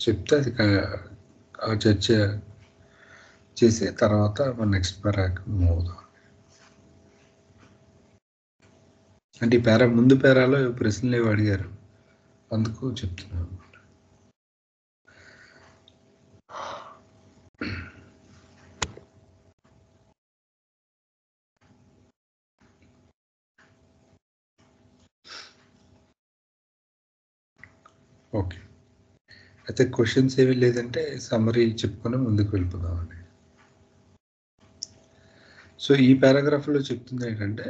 చెప్తే అది ఆ చర్చ చేసి తర్వాత మన నెక్స్ట్ పారాకి మూవ్ అవుదాం. అంటే ఈ ముందు పేరాలో ప్రశ్నలు ఏవి అడిగారు, అందుకు చెప్తున్నాను. ఓకే, అయితే క్వశ్చన్స్ ఏవి లేదంటే సమ్మరీ చెప్పుకొని ముందుకు వెళ్ళిపోదామండి. సో ఈ పారాగ్రాఫ్లో చెప్తుంది ఏంటంటే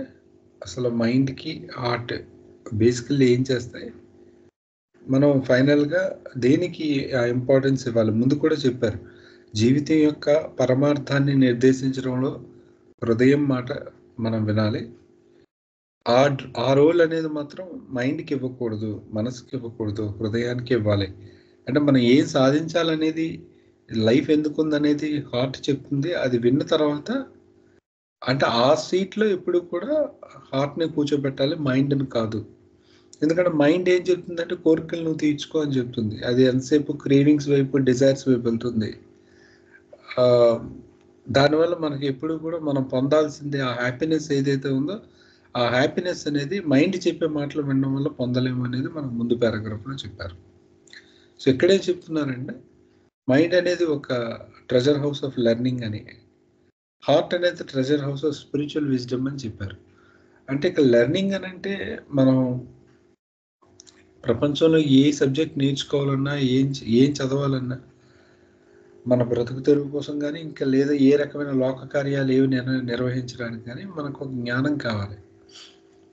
అసలు మైండ్కి హార్ట్ బేసికల్లీ ఏం చేస్తాయి, మనం ఫైనల్గా దేనికి ఆ ఇంపార్టెన్స్ ఇవ్వాలి. ముందు కూడా చెప్పారు, జీవితం యొక్క పరమార్థాన్ని నిర్దేశించడంలో హృదయం మాట మనం వినాలి. ఆ రోల్ అనేది మాత్రం మైండ్కి ఇవ్వకూడదు, మనసుకి ఇవ్వకూడదు, హృదయానికి ఇవ్వాలి. అంటే మనం ఏం సాధించాలనేది, లైఫ్ ఎందుకుందనేది హార్ట్ చెప్తుంది. అది విన్న తర్వాత అంటే ఆ సీట్లో ఎప్పుడు కూడా హార్ట్ని కూర్చోబెట్టాలి, మైండ్ని కాదు. ఎందుకంటే మైండ్ ఏం చెప్తుందంటే కోరికలు నువ్వు తీర్చుకో అని చెప్తుంది. అది ఎంతసేపు క్రేవింగ్స్ వైపు, డిజైర్స్ వైపు వెళ్తుంది. దానివల్ల మనకి ఎప్పుడు కూడా మనం పొందాల్సింది ఆ హ్యాపీనెస్ ఏదైతే ఉందో, ఆ హ్యాపీనెస్ అనేది మైండ్ చెప్పే మాటలు వినడం వల్ల పొందలేము అనేది మనం ముందు పారాగ్రాఫ్లో చెప్పారు. సో ఇక్కడేం చెప్తున్నారంటే మైండ్ అనేది ఒక ట్రెజర్ హౌస్ ఆఫ్ లెర్నింగ్ అని, హార్ట్ అనేది treasure house of spiritual wisdom అని చెప్పారు. అంటే ఇక్కడ లెర్నింగ్ అని అంటే మనం ప్రపంచంలో ఏ సబ్జెక్ట్ నేర్చుకోవాలన్నా, ఏం చదవాలన్నా, మన బ్రతుకు తెరువు కోసం కానీ ఇంకా లేదా ఏ రకమైన లోక కార్యాలు ఏవి నిర్వహించడానికి కానీ మనకు ఒక జ్ఞానం కావాలి,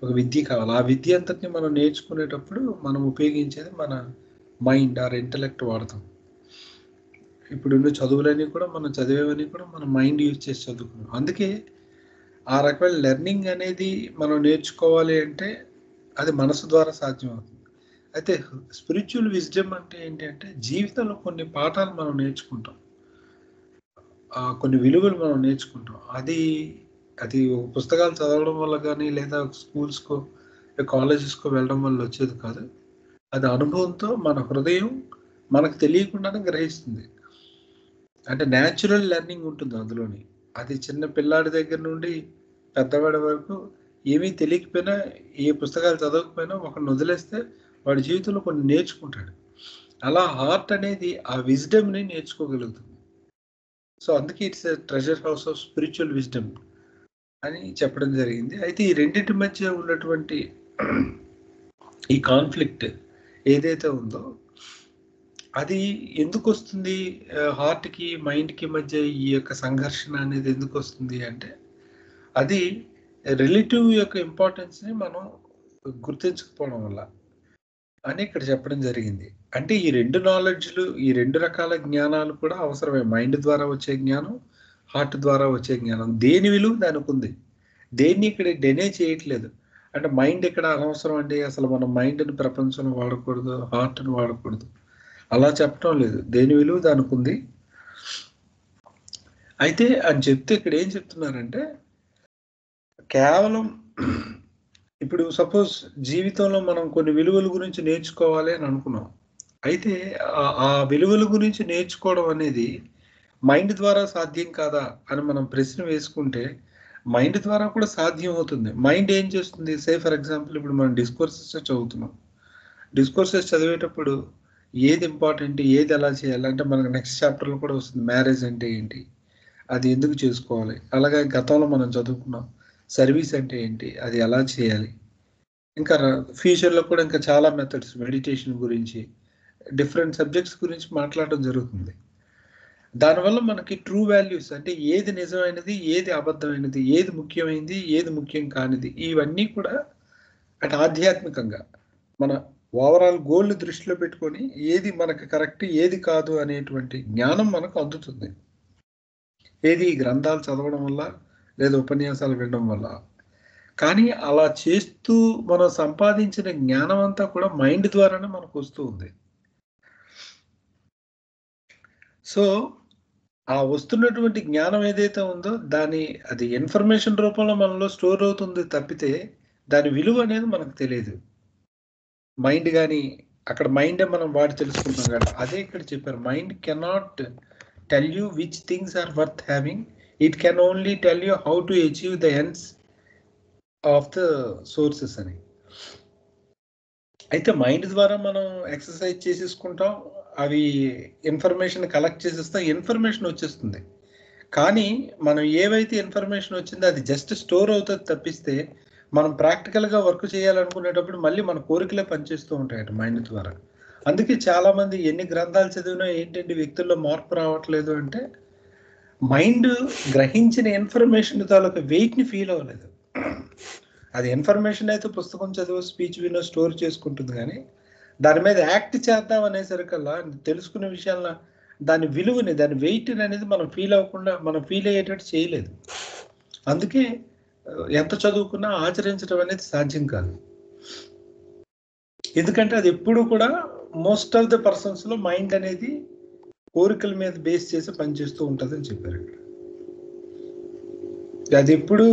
ఒక విద్య కావాలి. ఆ విద్య అంతటిని మనం నేర్చుకునేటప్పుడు మనం ఉపయోగించేది మన మైండ్ ఆర్ ఇంటలెక్ట్ వాడతాం. ఇప్పుడున్న చదువులన్నీ కూడా మనం చదివేవన్నీ కూడా మన మైండ్ యూజ్ చేసి చదువుకున్నాం. అందుకే ఆ రకమైన లెర్నింగ్ అనేది మనం నేర్చుకోవాలి అంటే అది మనసు ద్వారా సాధ్యం అవుతుంది. అయితే స్పిరిచువల్ విజ్డమ్ అంటే ఏంటి అంటే జీవితంలో కొన్ని పాఠాలు మనం నేర్చుకుంటాం, కొన్ని విలువలు మనం నేర్చుకుంటాం. అది పుస్తకాలు చదవడం వల్ల కానీ లేదా స్కూల్స్కో కాలేజెస్కో వెళ్ళడం వల్ల వచ్చేది కాదు. అది అనుభవంతో మన హృదయం మనకు తెలియకుండానే గ్రహిస్తుంది. అంటే న్యాచురల్ లెర్నింగ్ ఉంటుంది అందులోని. అది చిన్న పిల్లాడి దగ్గర నుండి పెద్దవాడి వరకు ఏమీ తెలియకపోయినా, ఏ పుస్తకాలు చదవకపోయినా ఒకరిని వదిలేస్తే వాడి జీవితంలో కొన్ని నేర్చుకుంటాడు. అలా హార్ట్ అనేది ఆ విజ్డమ్ని నేర్చుకోగలుగుతుంది. సో అందుకే it's treasure house of spiritual wisdom అని చెప్పడం జరిగింది. అయితే ఈ రెండింటి మధ్య ఉన్నటువంటి ఈ కాన్ఫ్లిక్ట్ ఏదైతే ఉందో అది ఎందుకు వస్తుంది, హార్ట్కి మైండ్కి మధ్య ఈ యొక్క సంఘర్షణ అనేది ఎందుకు వస్తుంది అంటే అది రిలేటివ్ యొక్క ఇంపార్టెన్స్ని మనం గుర్తించకపోవడం వల్ల అని ఇక్కడ చెప్పడం జరిగింది. అంటే ఈ రెండు నాలెడ్జ్లు, ఈ రెండు రకాల జ్ఞానాలు కూడా అవసరమే. మైండ్ ద్వారా వచ్చే జ్ఞానం, హార్ట్ ద్వారా వచ్చే జ్ఞానం. దేని విలువ దానికి ఉంది, దేన్ని ఇక్కడ డెనే చేయట్లేదు. అంటే మైండ్ ఇక్కడ అనవసరం అండి, అసలు మనం మైండ్ని ప్రపంచంలో వాడకూడదు, హార్ట్ని వాడకూడదు అలా చెప్పడం లేదు. దేని విలువ దానికి ఉంది. అయితే అని చెప్తే ఇక్కడ ఏం చెప్తున్నారంటే కేవలం ఇప్పుడు సపోజ్ జీవితంలో మనం కొన్ని విలువల గురించి నేర్చుకోవాలి అని అనుకున్నాం. అయితే ఆ విలువల గురించి నేర్చుకోవడం అనేది మైండ్ ద్వారా సాధ్యం కాదా అని మనం ప్రశ్న వేసుకుంటే మైండ్ ద్వారా కూడా సాధ్యం అవుతుంది. మైండ్ ఏం చేస్తుంది, సే ఫర్ ఎగ్జాంపుల్ ఇప్పుడు మనం డిస్కోర్సెస్ చదువుతున్నాం. డిస్కోర్సెస్ చదివేటప్పుడు ఏది ఇంపార్టెంట్, ఏది ఎలా చేయాలి అంటే మనకు నెక్స్ట్ చాప్టర్లో కూడా వస్తుంది. మ్యారేజ్ అంటే ఏంటి, అది ఎందుకు చేసుకోవాలి, అలాగే గతంలో మనం చదువుకున్నాం సర్వీస్ అంటే ఏంటి, అది ఎలా చేయాలి, ఇంకా ఫ్యూచర్లో కూడా ఇంకా చాలా మెథడ్స్, మెడిటేషన్ గురించి, డిఫరెంట్ సబ్జెక్ట్స్ గురించి మాట్లాడడం జరుగుతుంది. దానివల్ల మనకి ట్రూ వాల్యూస్ అంటే ఏది నిజమైనది, ఏది అబద్ధమైనది, ఏది ముఖ్యమైనది, ఏది ముఖ్యం కానిది, ఇవన్నీ కూడా అంటే ఆధ్యాత్మికంగా మన ఓవరాల్ గోల్ని దృష్టిలో పెట్టుకొని ఏది మనకు కరెక్ట్, ఏది కాదు అనేటువంటి జ్ఞానం మనకు అందుతుంది. ఏది గ్రంథాలు చదవడం వల్ల లేదా ఉపన్యాసాలు వినడం వల్ల. కానీ అలా చేస్తూ మనం సంపాదించిన జ్ఞానం అంతా కూడా మైండ్ ద్వారానే మనకు వస్తూ ఉంది. సో ఆ వస్తున్నటువంటి జ్ఞానం ఏదైతే ఉందో అది ఇన్ఫర్మేషన్ రూపంలో మనలో స్టోర్ అవుతుంది తప్పితే దాని విలువ అనేది మనకు తెలియదు. మైండ్ కానీ అక్కడ మైండే మనం వాడి తెలుసుకుంటాం కదా, అదే ఇక్కడ చెప్పారు. Mind cannot tell you which things are worth having, it can only tell you how to achieve the ends of the sources అని. అయితే మైండ్ ద్వారా మనం ఎక్సర్సైజ్ చేసేసుకుంటాం, అవి ఇన్ఫర్మేషన్ కలెక్ట్ చేసేస్తాం, ఇన్ఫర్మేషన్ వచ్చేస్తుంది. కానీ మనం ఏవైతే ఇన్ఫర్మేషన్ వచ్చిందో అది జస్ట్ స్టోర్ అవుతుంది తప్పిస్తే, మనం ప్రాక్టికల్గా వర్క్ చేయాలనుకునేటప్పుడు మళ్ళీ మన కోరికలే పనిచేస్తూ ఉంటాయట మైండ్ ద్వారా. అందుకే చాలామంది ఎన్ని గ్రంథాలు చదివినా ఏంటంటే వ్యక్తుల్లో మార్పు రావట్లేదు అంటే, మైండ్ గ్రహించిన ఇన్ఫర్మేషన్ తాలూకు వెయిట్ని ఫీల్ అవ్వలేదు. అది ఇన్ఫర్మేషన్ అయితే పుస్తకం చదువు, స్పీచ్ వినో స్టోర్ చేసుకుంటుంది, కానీ దాని మీద యాక్ట్ చేద్దాం అనేసరికల్లా తెలుసుకునే విషయాల్లో దాని విలువని, దాని వెయిట్ అనేది మనం ఫీల్ అవ్వకుండా, మనం ఫీల్ అయ్యేటట్టు చేయలేదు. అందుకే ఎంత చదువుకున్నా ఆచరించడం అనేది సాధ్యం కాదు. ఎందుకంటే అది ఎప్పుడు కూడా మోస్ట్ ఆఫ్ ద పర్సన్స్లో మైండ్ అనేది కోరికల మీద బేస్ చేసి పనిచేస్తూ ఉంటుందని చెప్పారు. అది ఎప్పుడు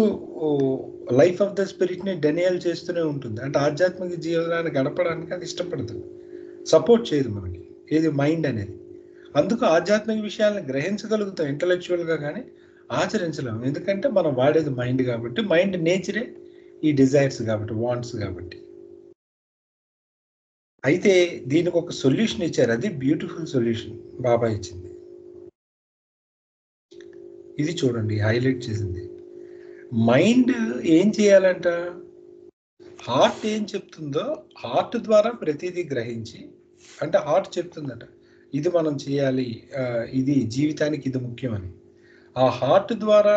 లైఫ్ ఆఫ్ ద స్పిరిట్ని డెనియల్ చేస్తూనే ఉంటుంది. అంటే ఆధ్యాత్మిక జీవనాన్ని గడపడానికి అది ఇష్టపడదు, సపోర్ట్ చేయదు మనకి ఏది మైండ్ అనేది. అందుకు ఆధ్యాత్మిక విషయాలను గ్రహించగలుగుతాం ఇంటలెక్చువల్గా, కానీ ఆచరించలేము. ఎందుకంటే మనం వాడేది మైండ్ కాబట్టి, మైండ్ నేచరే ఈ డిజైర్స్ కాబట్టి, వాంట్స్ కాబట్టి. అయితే దీనికి ఒక సొల్యూషన్ ఇచ్చారు, అది బ్యూటిఫుల్ సొల్యూషన్ బాబా ఇచ్చింది. ఇది చూడండి, హైలైట్ చేసింది. మైండ్ ఏం చేయాలంట, హార్ట్ ఏం చెప్తుందో హార్ట్ ద్వారా ప్రతిదీ గ్రహించి, అంటే హార్ట్ చెప్తుందట ఇది మనం చేయాలి, ఇది జీవితానికి ఇది ముఖ్యమని. ఆ హార్ట్ ద్వారా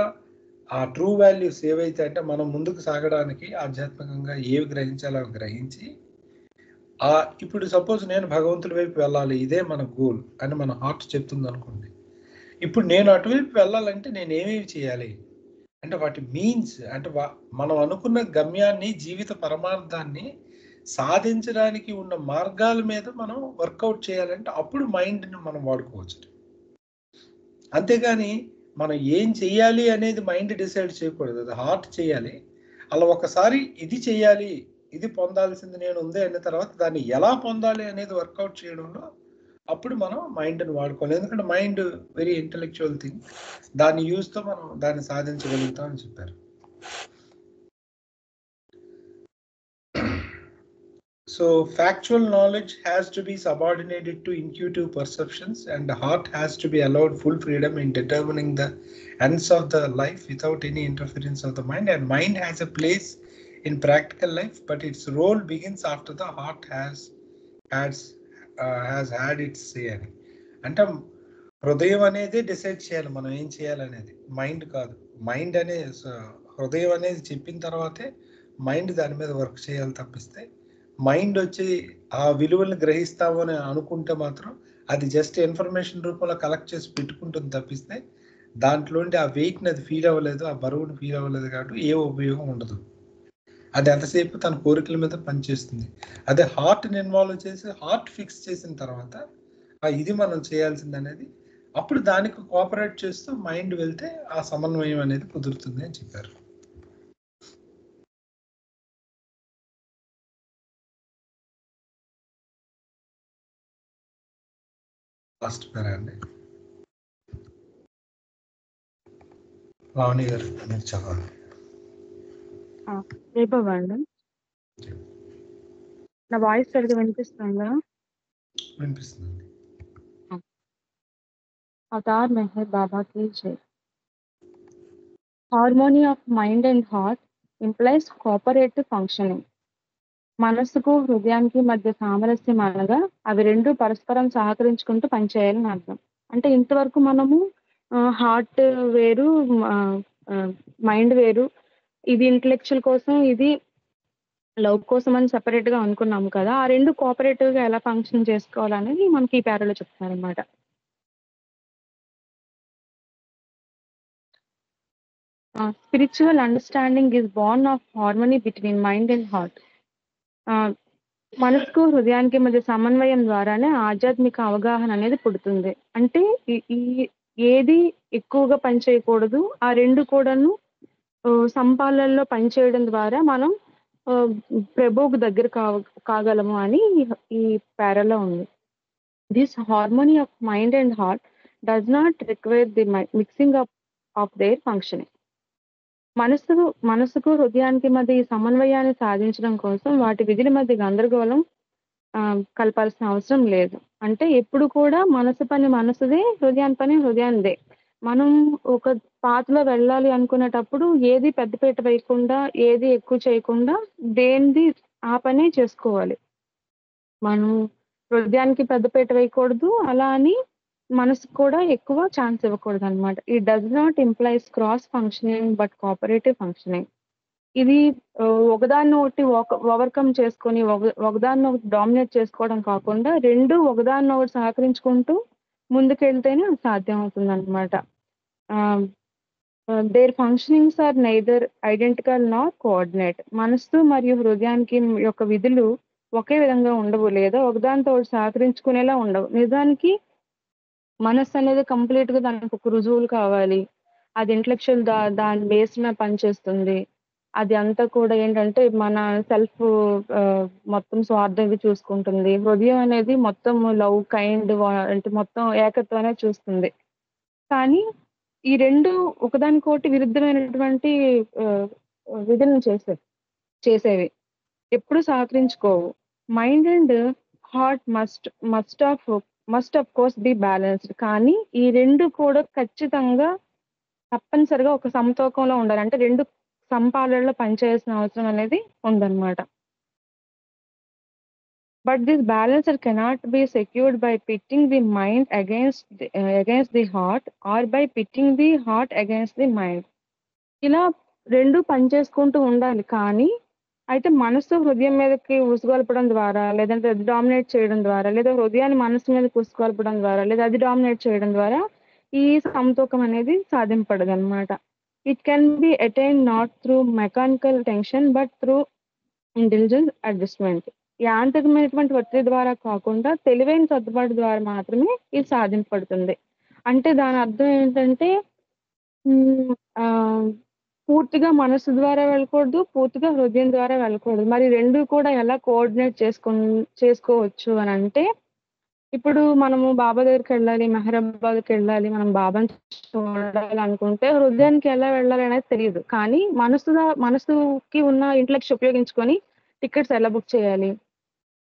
ఆ ట్రూ వాల్యూస్ ఏవైతే, అంటే మనం ముందుకు సాగడానికి ఆధ్యాత్మికంగా ఏవి గ్రహించాలో అవి గ్రహించి, ఇప్పుడు సపోజ్ నేను భగవంతుడి వైపు వెళ్ళాలి, ఇదే మన గోల్ అని మన హార్ట్ చెప్తుంది అనుకోండి. ఇప్పుడు నేను అటువైపు వెళ్ళాలంటే నేను ఏమేమి చేయాలి అంటే, వాటి మీన్స్ అంటే మనం అనుకున్న గమ్యాన్ని, జీవిత పరమార్థాన్ని సాధించడానికి ఉన్న మార్గాల మీద మనం వర్కౌట్ చేయాలంటే అప్పుడు మైండ్ని మనం వాడుకోవచ్చు. అంతేగాని మనం ఏం చెయ్యాలి అనేది మైండ్ డిసైడ్ చేయకూడదు, అది హార్ట్ చేయాలి. అలా ఒకసారి ఇది చేయాలి, ఇది పొందాల్సింది నేను ఉంది అన్న తర్వాత దాన్ని ఎలా పొందాలి అనేది వర్కౌట్ చేయడంలో అప్పుడు మనం మైండ్ని వాడుకోవాలి. ఎందుకంటే మైండ్ వెరీ ఇంటెలెక్చువల్ థింగ్, దాన్ని యూజ్తో మనం దాన్ని సాధించగలుగుతాం అని చెప్పారు. So factual knowledge has to be subordinated to intuitive perceptions, and the heart has to be allowed full freedom in determining the ends of the life without any interference of the mind. And mind has a place in practical life, but its role begins after the heart has had its say. అంటే హృదయం అనేది decide చేయాలి మనం ఏం చేయాలనేది, mind కాదు. Mind అనే హృదయం అనేది చెప్పిన తర్వాతే మైండ్ దాని మీద వర్క్ చేయాలి తప్పిస్తే, మైండ్ వచ్చి ఆ విలువల్ని గ్రహిస్తాము అని అనుకుంటే మాత్రం అది జస్ట్ ఇన్ఫర్మేషన్ రూపంలో కలెక్ట్ చేసి పెట్టుకుంటుంది తప్పిస్తే, దాంట్లోండి ఆ వెయిట్ని అది ఫీల్ అవ్వలేదు, ఆ బరువుని ఫీల్ అవ్వలేదు కాబట్టి ఏ ఉపయోగం ఉండదు. అది ఎంతసేపు తన కోరికల మీద పనిచేస్తుంది. అదే హార్ట్ని ఇన్వాల్వ్ చేసి హార్ట్ ఫిక్స్ చేసిన తర్వాత ఇది మనం చేయాల్సింది అనేది, అప్పుడు దానికి కోఆపరేట్ చేస్తూ మైండ్ వెళ్తే ఆ సమన్వయం అనేది కుదురుతుంది అని చెప్పారు. లాస్ట్ పేరా అండి, లావణి గారు మీరు చదవాలి. రేపవ్వండి, నా వాయిస్ సరిగ్గా వినిపిస్తుందా? వినిపిస్తుంది. అవతార్ మెహర్ బాబా की जय. Harmony of mind and heart implies cooperative functioning. మనస్సుకు హృదయానికి మధ్య సామరస్యం అనగా అవి రెండు పరస్పరం సహకరించుకుంటూ పనిచేయాలని అర్థం. అంటే ఇంతవరకు మనము హార్ట్ వేరు, మైండ్ వేరు, ఇది ఇంటలెక్చువల్ కోసం, ఇది లవ్ కోసం అని సెపరేట్ గా అనుకున్నాము కదా. ఆ రెండు కోఆపరేటివ్ గా ఎలా ఫంక్షన్ చేసుకోవాలనేది మనకి ఈ పేరాలో చెప్తున్నారు అనమాట. Spiritual understanding is born of harmony between mind and heart. మనసుకు హృదయానికి మధ్య సమన్వయం ద్వారానే ఆధ్యాత్మిక అవగాహన అనేది పుడుతుంది. అంటే ఈ ఏది ఎక్కువగా పనిచేయకూడదు, ఆ రెండు కూడాను సంపాలనలో పనిచేయడం ద్వారా మనం ప్రభువుకు దగ్గర కాగలము అని ఈ పారాలో ఉంది. This harmony of mind and heart does not require the mixing of their functioning. మనసుకు హృదయానికి మధ్య ఈ సమన్వయాన్ని సాధించడం కోసం వాటి విధుల మధ్య గందరగోళం కలపాల్సిన అవసరం లేదు. అంటే ఎప్పుడు కూడా మనసు పని మనసుదే, హృదయాన్ని పని హృదయానిదే. మనం ఒక పాత్రలో వెళ్ళాలి అనుకునేటప్పుడు ఏది పెద్దపీట వేయకుండా, ఏది ఎక్కువ చేయకుండా దేనిది ఆ పనే చేసుకోవాలి. మనం హృదయానికి పెద్దపీట వేయకూడదు. అలా అని మనసుకు కూడా ఎక్కువ ఛాన్స్ ఇవ్వకూడదనమాట. It does not implies cross functioning but cooperative functioning. ఇది ఒకదాన్నొకటి ఓవర్‌కమ్ చేసుకొని ఒకదాన్నొకటి డామినేట్ చేసుకోవడం కాకుండా 2 ఒకదాన్నొకటి సహకరించుకుంటూ ముందుకెళ్తేనే అది సాధ్యం అవుతుందనమాట. Their functionings are neither identical nor coordinate. మనస్సు మరియు హృదయానికి యొక్క విధులు ఒకే విధంగా ఉండవు, లేదా ఒకదానితో ఒకటి సహకరించుకునేలా ఉండవు. నిజానికి మనస్సు అనేది కంప్లీట్‌గా దానికి ఒక రుజువులు కావాలి. అది ఇంటలెక్చువల్ దాని బేస్ మీద పనిచేస్తుంది. అది అంతా కూడా ఏంటంటే మన సెల్ఫ్ మొత్తం స్వార్థంగా చూసుకుంటుంది. హృదయం అనేది మొత్తం లవ్, కైండ్ అంటే మొత్తం ఏకత్వం అనేది చూస్తుంది. కానీ ఈ 2 ఒకదానికొకటి విరుద్ధమైనటువంటి విధులను చేసేవి. ఎప్పుడు సహకరించుకోవు. Mind and heart must of course be balanced. కానీ ఈ 2 కూడా ఖచ్చితంగా తప్పనిసరిగా ఒక సమతూకంలో ఉండాలి. అంటే 2 సమపాళ్లలో పనిచేయాల్సిన అవసరం అనేది ఉందన్నమాట. But this balance cannot be secured by pitting the mind against the heart or by pitting the heart against the mind. ఇలా 2 పనిచేసుకుంటూ ఉండాలి. కానీ అయితే మనసు హృదయం మీదకి ఉసుగొల్పడం ద్వారా, లేదంటే అది డామినేట్ చేయడం ద్వారా, లేదా హృదయాన్ని మనసు మీదకి ఉసుగొల్పడం ద్వారా, లేదా అది డామినేట్ చేయడం ద్వారా ఈ సమతూకం అనేది సాధింపడదనమాట. It can be attained not through mechanical tension but through intelligence adjustment. యాంత్రికమైనటువంటి ఒత్తిడి ద్వారా కాకుండా తెలివైన సర్దుబాటు ద్వారా మాత్రమే ఇది సాధింపబడుతుంది. అంటే దాని అర్థం ఏంటంటే పూర్తిగా మనసు ద్వారా వెళ్ళకూడదు, పూర్తిగా హృదయం ద్వారా వెళ్ళకూడదు. మరి 2 కూడా ఎలా కోఆర్డినేట్ చేసుకోవచ్చు అనంటే, ఇప్పుడు మనము బాబా దగ్గరికెళ్ళాలి, మెహరాబాద్‌కెళ్ళాలి, మనం బాబాని చూడాలనుకుంటే హృదయానికి ఎలా వెళ్ళాలి అనేది తెలీదు. కానీ మనసుకి ఉన్న ఇంటలెక్ట్ ఉపయోగించుకొని టికెట్స్ ఎలా బుక్ చేయాలి?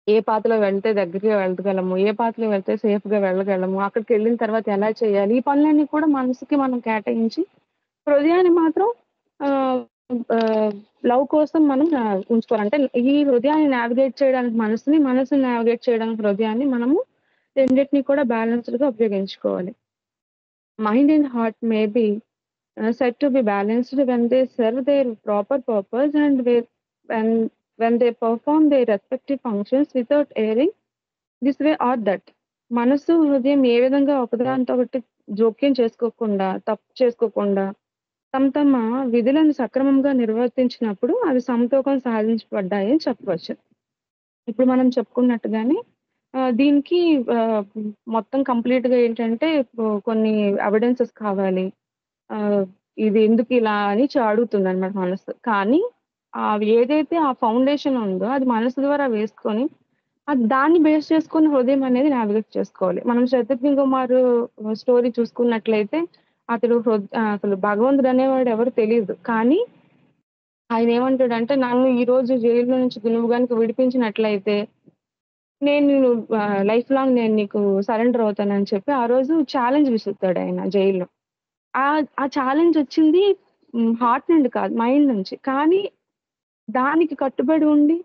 ఏ పాత్రలో వెళ్తే దగ్గరగా వెళ్ళగలము? ఏ పాత్రలో వెళ్తే సేఫ్‌గా వెళ్ళగలము? అక్కడికెళ్ళిన తర్వాత ఎలా చేయాలి? ఈ పనులన్నీ కూడా మనసుకి మనం కేటాయించి, హృదయాన్ని మాత్రం ఆహ్, ఆహ్, లవ్ కోసం మనం ఉంచుకోవాలి. అంటే ఈ హృదయాన్ని నావిగేట్ చేయడానికి మనసుని నావిగేట్ చేయడానికి హృదయాన్ని మనము రెండిటిని కూడా బ్యాలెన్స్‌డ్‌గా ఉపయోగించుకోవాలి. Mind and heart may be said to be balanced when they serve their proper purpose and when they perform their respective functions without erring this way or that. మనసు, హృదయం ఏ విధంగా ఒకదానితో ఒకటి జోక్యం చేసుకోకుండా, తప్పు చేసుకోకుండా తమ విధులను సక్రమంగా నిర్వర్తించినప్పుడు అవి సమతూకం సాధించబడ్డాయి అని చెప్పవచ్చు. ఇప్పుడు మనం చెప్పుకున్నట్టుగానే దీనికి మొత్తం కంప్లీట్‌గా ఏంటంటే కొన్ని ఎవిడెన్సెస్ కావాలి. ఇది ఎందుకు ఇలా అని అడుగుతుందన్నమాట మనసు. కానీ ఏదైతే ఆ ఫౌండేషన్ ఉందో అది మనసు ద్వారా వేసుకొని దాన్ని బేస్ చేసుకొని హృదయం అనేది నావిగేట్ చేసుకోవాలి. మనం శతజ్ఞ కుమార్ స్టోరీ చూసుకున్నట్లయితే అతడు అసలు భగవంతుడు అనేవాడు ఎవరు తెలీదు. కానీ ఆయన ఏమంటాడంటే, నన్ను ఈరోజు జైలు నుంచి నువ్వు గనుక విడిపించినట్లయితే నేను లైఫ్ లాంగ్ నేను నీకు సరెండర్ అవుతానని చెప్పి ఆ రోజు ఛాలెంజ్ విసురుతాడు ఆయన జైల్‌లో. ఆ ఛాలెంజ్ వచ్చింది హార్ట్ నుండి కాదు, మైండ్ నుంచి. కానీ దానికి కట్టుబడి ఉండి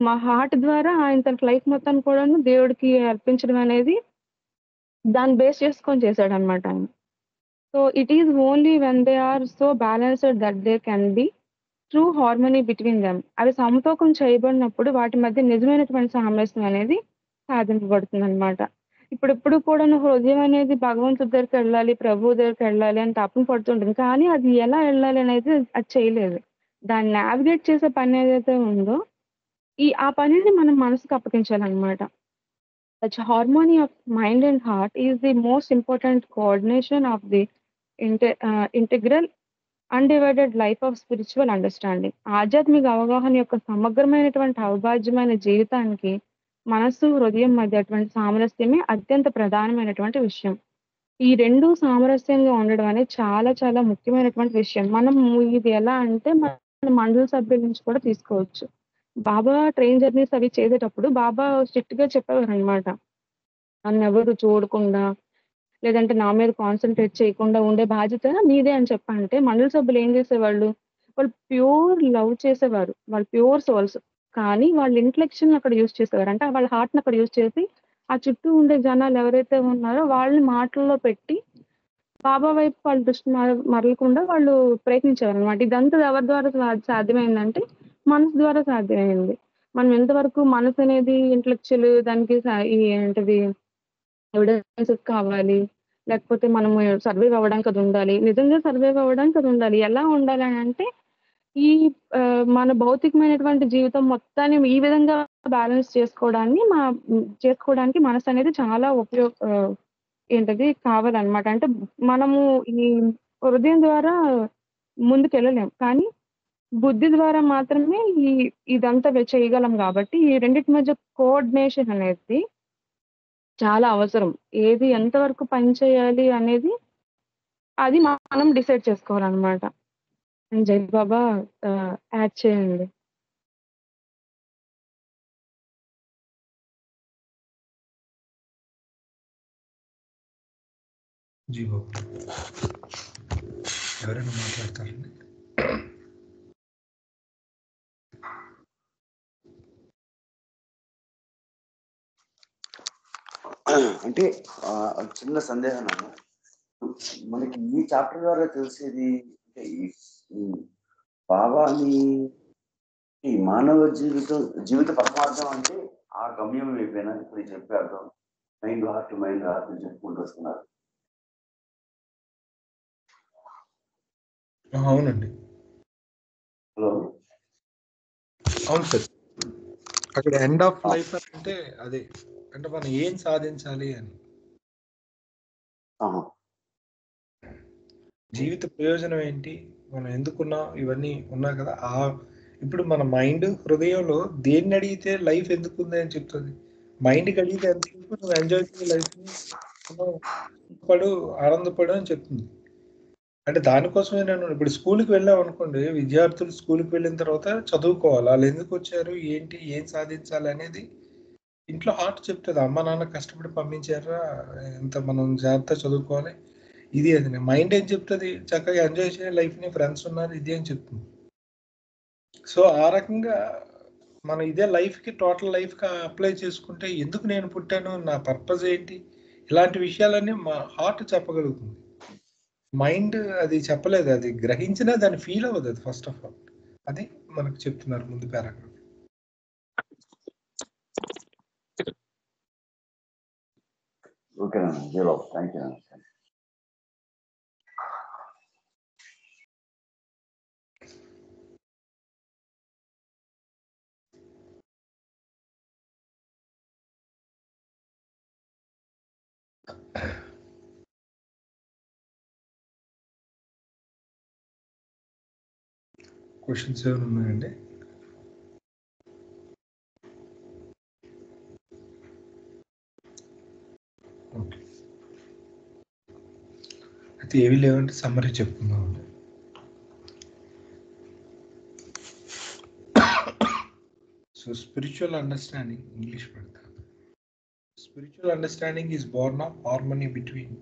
మా హార్ట్ ద్వారా ఆయన తన లైఫ్ మొత్తాన్ని కూడాను దేవుడికి అర్పించడం అనేది దాన్ని బేస్ చేసుకొని చేశాడన్నమాట ఆయన. So it is only when they are so balanced that there can be true harmony between them. అవి సమతూకం చేయబడినప్పుడు వాటి మధ్య నిజమైనటువంటి సామరస్యం అనేది సాధింపబడుతుందన్నమాట. ఇప్పుడు కూడాను హృదయం అనేది భగవంతుడి దగ్గరికెళ్ళాలి, ప్రభువు దగ్గరికెళ్ళాలి అని తపన పడుతుంటుంది. కానీ అది ఎలా వెళ్ళాలి అనేది అది చేయలేదు. దాన్ని నావిగేట్ చేసే పని ఏదైతే ఉందో ఆ పనిని మనం మనసుకు అప్పగించాలన్నమాట. Such harmony of mind and heart is the most important coordination of the integral undivided life of spiritual understanding. ఆధ్యాత్మిక అవగాహన యొక్క సమగ్రమైనటువంటి అవిభాజ్యమైన జీవితానికి మనస్సు, హృదయం మధ్య అటువంటి సామరస్యమే అత్యంత ప్రధానమైనటువంటి విషయం. ఈ 2 సామరస్యంగా ఉండడం అనేది చాలా చాలా ముఖ్యమైనటువంటి విషయం. మనము ఇది ఎలా అంటే మన మండలి సభ్యుల నుంచి కూడా తీసుకోవచ్చు. బాబా ట్రైన్ జర్నీస్ అవి చేసేటప్పుడు బాబా స్ట్రిక్ట్‌గా చెప్పేవారనమాట. నన్నెవరు చూడకుండా, లేదంటే నా మీద కాన్సంట్రేట్ చేయకుండా ఉండే బాధ్యత మీదే అని చెప్పంటే, మండలి సభ్యులు ఏం చేసేవాళ్ళు? వాళ్ళు ప్యూర్ లవ్ చేసేవారు. వాళ్ళు ప్యూర్ సోల్స్. కానీ వాళ్ళ ఇంటెలెక్ట్‌ని అక్కడ యూజ్ చేసేవారు. అంటే వాళ్ళ హార్ట్‌ని అక్కడ యూజ్ చేసి, ఆ చుట్టూ ఉండే జనాలు ఎవరైతే ఉన్నారో వాళ్ళని మాటల్లో పెట్టి, బాబా వైపు వాళ్ళ దృష్టి మరలకుండా వాళ్ళు ప్రయత్నించేవారనమాట. ఇదంతా ఎవరి ద్వారా సాధ్యమైందంటే, మనసు ద్వారా సాధ్యమైంది. మనం ఎంతవరకు మనసనేది ఇంటెలెక్చువల్ దానికి ఈ ఏంటిది ఎవిడెన్సెస్ కావాలి. లేకపోతే మనము సర్వైవ్ అవ్వడానికి అదుండాలి. నిజంగా సర్వైవ్ అవ్వడానికి అదుండాలి. ఎలా ఉండాలనంటే, ఈ మన భౌతికమైనటువంటి జీవితం మొత్తాన్ని ఈ విధంగా బ్యాలెన్స్ చేసుకోవడానికి మనసనేది చాలా కావాలనమాట. అంటే మనము ఈ హృదయం ద్వారా ముందుకెళ్ళలేం. కానీ బుద్ధి ద్వారా మాత్రమే ఇదంతా చేయగలం గాబట్టి, ఈ రెండిటి మధ్య కోఆర్డినేషన్ అనేది చాలా అవసరం. ఏది ఎంత వరకు పని చేయాలి అనేది అది మనం డిసైడ్ చేసుకోవాలనమాట. జై బాబా యాడ్ చేయండి. జీ బాబు. ఎవరైనా మాట్లాడతారండి? అంటే చిన్న సందేహం నాకు. మనకి ఈ చాప్టర్ ద్వారా తెలిసేది అంటే ఈ బాబాని ఈ మానవ జీవిత పరమార్థం అంటే ఆ గమ్యం అయిపోయినా ఇప్పుడు చెప్పే అర్థం మైండ్ హార్ట్ చెప్పుకుంటూ వస్తున్నారు. అవునండి. హలో, అవును సార్. అక్కడ ఎండ్ ఆఫ్ లైఫ్ అంటే అదే, అంటే మనం ఏం సాధించాలి అని, జీవిత ప్రయోజనం ఏంటి, మనం ఎందుకున్నాం, ఇవన్నీ ఉన్నాయి కదా. ఇప్పుడు మన మైండ్ హృదయంలో దేన్ని అడిగితే లైఫ్ ఎందుకుంది అని చెప్తుంది. మైండ్కి అడిగితే ఎంతసేపు నువ్వు ఎంజాయ్ చేయ లైఫ్ని, పడు ఆనందపడు అని చెప్తుంది. అంటే దానికోసమే నేను ఇప్పుడు స్కూల్కి వెళ్ళాం అనుకోండి, విద్యార్థులు స్కూల్కి వెళ్ళిన తర్వాత చదువుకోవాలి. వాళ్ళు ఎందుకు వచ్చారు, ఏంటి, ఏం సాధించాలి అనేది ఇంట్లో హార్ట్ చెప్తుంది. అమ్మ నాన్న కష్టపడి పంపించారా, ఎంత మనం జాగ్రత్త చదువుకోవాలి, ఇది అది. మైండ్ ఏం చెప్తుంది, చక్కగా ఎంజాయ్ చేయ లైఫ్ని, ఫ్రెండ్స్ ఉన్నారు, ఇది అని చెప్తుంది. సో ఆ రకంగా మనం ఇదే లైఫ్కి, టోటల్ లైఫ్కి అప్లై చేసుకుంటే ఎందుకు నేను పుట్టాను, నా పర్పస్ ఏంటి, ఇలాంటి విషయాలన్నీ మా హార్ట్ చెప్పగలుగుతుంది. మైండ్ అది చెప్పలేదు, అది గ్రహించినా దాన్ని ఫీల్ అవ్వదు అది. ఫస్ట్ ఆఫ్ ఆల్ అది మనకు చెప్తున్నారు ముందు పారాగ్రాఫ్. ఓకేనా, జీరో, థ్యాంక్ యూ. క్వశ్చన్స్ ఏమైనా ఉన్నాయండి? ఓకే, అయితే ఏవి లేవంటే సమ్మరీ చెప్తున్నామండి. సో స్పిరిచువల్ అండర్స్టాండింగ్, ఇంగ్లీష్ పెడతా. Spiritual understanding is born of harmony between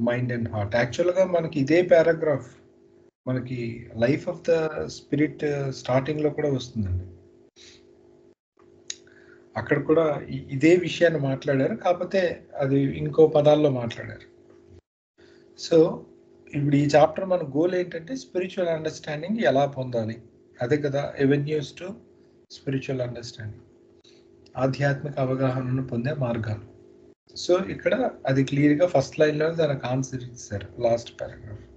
mind and heart. యాక్చువల్గా మనకి ఇదే పారాగ్రాఫ్ మనకి లైఫ్ ఆఫ్ ద స్పిరిట్ స్టార్టింగ్లో కూడా వస్తుందండి. అక్కడ కూడా ఇదే విషయాన్ని మాట్లాడారు, కాకపోతే అది ఇంకో పదాల్లో మాట్లాడారు. సో ఇప్పుడు ఈ చాప్టర్ మన గోల్ ఏంటంటే స్పిరిచువల్ అండర్స్టాండింగ్ ఎలా పొందాలి, అదే కదా, ఎవెన్యూస్ టు స్పిరిచువల్ అండర్స్టాండింగ్, ఆధ్యాత్మిక అవగాహనను పొందే మార్గాలు. సో ఇక్కడ అది క్లియర్గా ఫస్ట్ లైన్లో దానికి ఆన్సర్ ఇచ్చారు. Last paragraph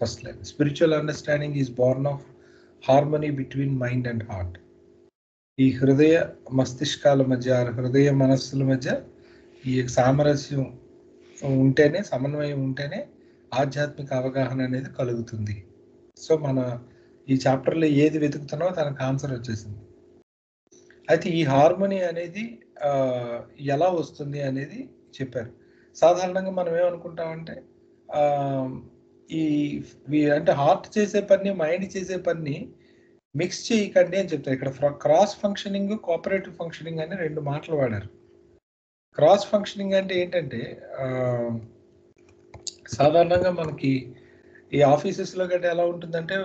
first line, spiritual understanding is born of harmony between mind and heart. ఈ హృదయ మస్తిష్కాల మధ్య, హృదయ మనస్సుల మధ్య ఈ సామరస్యం ఉంటేనే, సమన్వయం ఉంటేనే ఆధ్యాత్మిక అవగాహన అనేది కలుగుతుంది. సో మన ఈ చాప్టర్లో ఏది వెతుకుతున్నావో తనకు ఆన్సర్ వచ్చేసింది. అయితే ఈ హార్మోనీ అనేది ఎలా వస్తుంది అనేది చెప్పారు. సాధారణంగా మనం ఏమనుకుంటామంటే అంటే హార్ట్ చేసే పని మైండ్ చేసే పని మిక్స్ చేయకండి అని చెప్తారు. ఇక్కడ క్రాస్ ఫంక్షనింగ్ కోఆపరేటివ్ ఫంక్షనింగ్ అని 2 మాటలు వాడారు. క్రాస్ ఫంక్షనింగ్ అంటే ఏంటంటే సాధారణంగా మనకి ఈ ఆఫీసెస్లో గట్రా ఎలా ఉంటుందంటే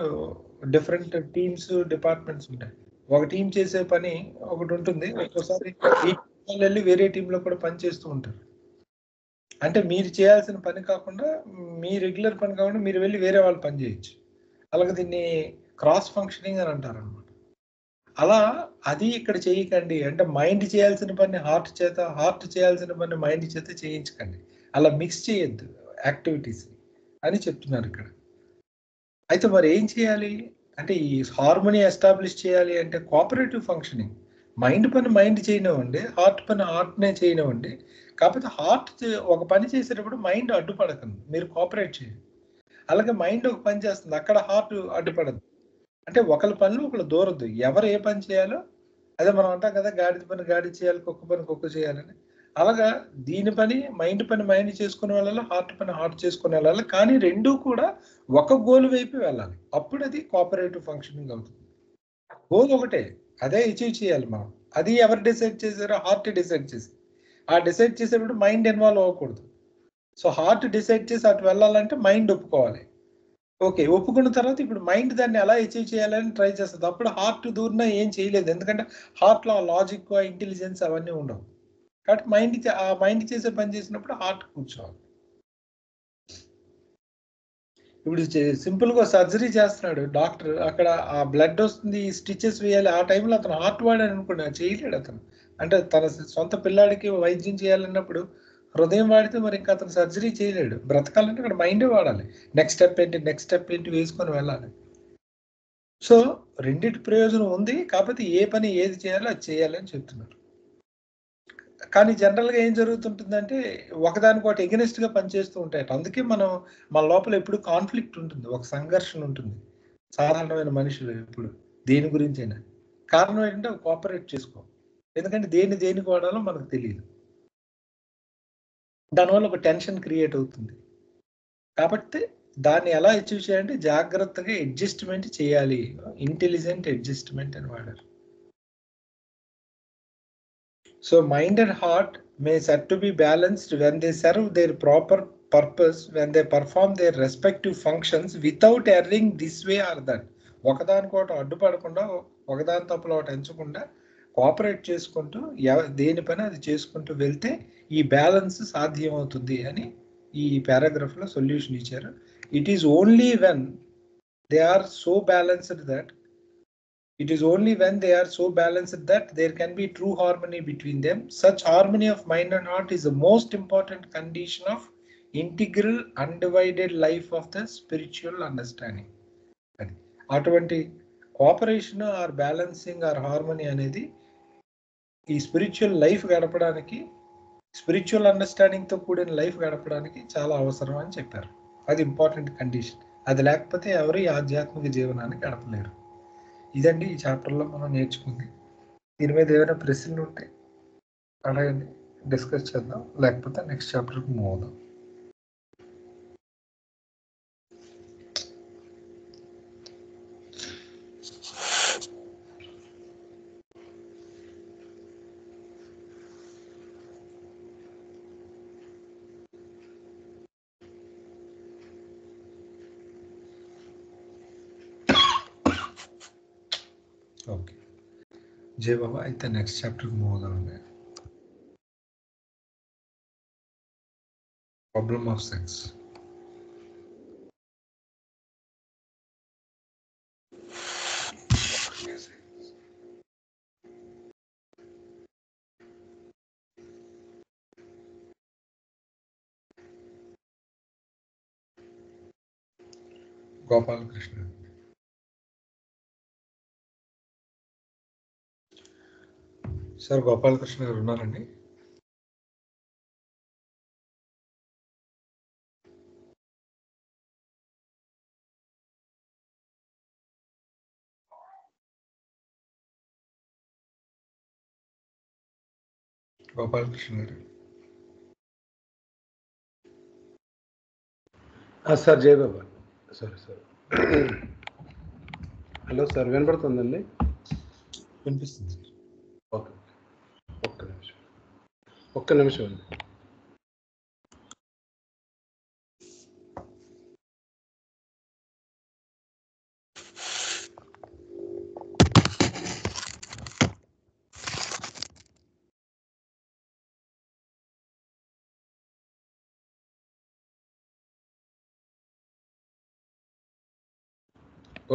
డిఫరెంట్ టీమ్స్ డిపార్ట్మెంట్స్ ఉంటాయి. ఒక టీం చేసే పని ఒకటి ఉంటుంది, ఒక్కోసారి ఈ వాళ్ళు వెళ్ళి వేరే టీంలో కూడా పని చేస్తూ ఉంటారు. అంటే మీరు చేయాల్సిన పని కాకుండా మీ రెగ్యులర్ పని కాకుండా మీరు వెళ్ళి వేరే వాళ్ళు పని చేయొచ్చు. అలాగే దీన్ని క్రాస్ ఫంక్షనింగ్ అని అంటారు అనమాట. అలా అది ఇక్కడ చేయకండి. అంటే మైండ్ చేయాల్సిన పని హార్ట్ చేత, హార్ట్ చేయాల్సిన పని మైండ్ చేత చేయించకండి. అలా మిక్స్ చేయొద్దు యాక్టివిటీస్ అని చెప్తున్నారు ఇక్కడ. అయితే మరి ఏం చేయాలి అంటే ఈ హార్మోనీ ఎస్టాబ్లిష్ చేయాలి అంటే కోఆపరేటివ్ ఫంక్షనింగ్. మైండ్ పని మైండ్ చేయనివ్వండి, హార్ట్ పని హార్ట్నే చేయనివ్వండి. కాకపోతే హార్ట్ ఒక పని చేసేటప్పుడు మైండ్ అడ్డుపడకండి, మీరు కోఆపరేట్ చేయండి. అలాగే మైండ్ ఒక పని చేస్తుంది, అక్కడ హార్ట్ అడ్డుపడదు. అంటే ఒకరి పనులు ఒకరు దూరద్దు. ఎవరు ఏ పని చేయాలో అదే మనం అంటాం కదా, గాడిద పని గాడి చేయాలి, కుక్క పని కుక్క చేయాలని. అలాగా దీని పని మైండ్ చేసుకునే వెళ్ళాలి, హార్ట్ పని హార్ట్ చేసుకుని వెళ్ళాలి. కానీ రెండూ కూడా ఒక గోల్ వైపు వెళ్ళాలి. అప్పుడు అది కోఆపరేటివ్ ఫంక్షనింగ్ అవుతుంది. గోల్ ఒకటే, అదే అచీవ్ చేయాలి మనం. అది ఎవరు డిసైడ్ చేశారో హార్ట్ డిసైడ్ చేసి, ఆ డిసైడ్ చేసేటప్పుడు మైండ్ ఇన్వాల్వ్ అవ్వకూడదు. సో హార్ట్ డిసైడ్ చేసి అటు వెళ్ళాలంటే మైండ్ ఒప్పుకోవాలి. ఓకే, ఒప్పుకున్న తర్వాత ఇప్పుడు మైండ్ దాన్ని ఎలా అచీవ్ చేయాలని ట్రై చేస్తుంది. అప్పుడు హార్ట్ దూరినా ఏం చేయలేదు, ఎందుకంటే హార్ట్లో లాజిక్ ఇంటెలిజెన్స్ అవన్నీ ఉండవు. కాబట్టి మైండ్ చేసే పని చేసినప్పుడు హార్ట్ కూర్చోవాలి. ఇప్పుడు సింపుల్గా సర్జరీ చేస్తున్నాడు డాక్టర్, అక్కడ ఆ బ్లడ్ వస్తుంది, స్టిచెస్ వేయాలి. ఆ టైంలో అతను హార్ట్ వాడాడు అనుకోండి, చేయలేడు అతను. అంటే తన సొంత పిల్లాడికి వైద్యం చేయాలన్నప్పుడు హృదయం వాడితే మరి ఇంకా అతను సర్జరీ చేయలేడు. బ్రతకాలంటే అక్కడ మైండే వాడాలి. నెక్స్ట్ స్టెప్ ఏంటి వేసుకొని వెళ్ళాలి. సో రెండింటి ప్రయోజనం ఉంది, కాకపోతే ఏ పని ఏది చేయాలో అది చేయాలని చెప్తున్నారు. కానీ జనరల్గా ఏం జరుగుతుంటుందంటే ఒకదానికొకటి ఎగనెస్ట్గా పనిచేస్తూ ఉంటాయి. అందుకే మన లోపల ఎప్పుడు కాన్ఫ్లిక్ట్ ఉంటుంది, ఒక సంఘర్షణ ఉంటుంది సాధారణమైన మనుషులు ఎప్పుడు దేని గురించి అయినా. కారణం ఏంటంటే కోఆపరేట్ చేసుకో, ఎందుకంటే దేనికి వాడాలో మనకు తెలియదు. దానివల్ల ఒక టెన్షన్ క్రియేట్ అవుతుంది. కాబట్టి దాన్ని ఎలా అచీవ్ చేయాలంటే జాగ్రత్తగా అడ్జస్ట్మెంట్ చేయాలి. ఇంటెలిజెంట్ అడ్జస్ట్మెంట్ అని వాడారు. So mind and heart may said to be balanced when they serve their proper purpose, when they perform their respective functions without erring this way or that. ఒకదానికోటి అడ్డుపడకుండా, ఒకదాని తప్పులో ఒకటి ఎంచకుండా cooperate చేసుకుంటూ దేని పని అది చేసుకుంటూ వెళ్తే ఈ బ్యాలెన్స్ సాధ్యమవుతుంది అని ఈ పారాగ్రాఫ్లో సొల్యూషన్ ఇచ్చారు. It is only when they are so balanced that It is only when they are so balanced that there can be true harmony between them. Such harmony of mind and heart is the most important condition of integral, undivided life of the spiritual understanding. అటువంటి cooperation or balancing or harmony అనేది ఈ spiritual life గడపడానికి, spiritual అండర్స్టాండింగ్తో కూడిన life గడపడానికి చాలా అవసరం అని చెప్పారు. అది ఇంపార్టెంట్ కండిషన్. అది లేకపోతే ఎవరు ఈ ఆధ్యాత్మిక జీవనాన్ని గడపలేరు. ఇదండి ఈ చాప్టర్లో మనం నేర్చుకుంది. దీని మీద ఏమైనా ప్రశ్నలు ఉంటే అడగండి, డిస్కస్ చేద్దాం. లేకపోతే నెక్స్ట్ చాప్టర్కి మూవ్ అవుదాం. ఓకే జై బాబా, అయితే నెక్స్ట్ చాప్టర్కి మూవ్ అవుదామండి. Problem of sex. Gopalakrishna sir, Gopalakrishna garu ఉన్నారండి? గోపాలకృష్ణ గారు. సార్ జయబాబా. సార్ హలో సార్, వినపడుతుందండి? వినిపిస్తుంది. ఓకే, ఒక్క నిమిషం అండి.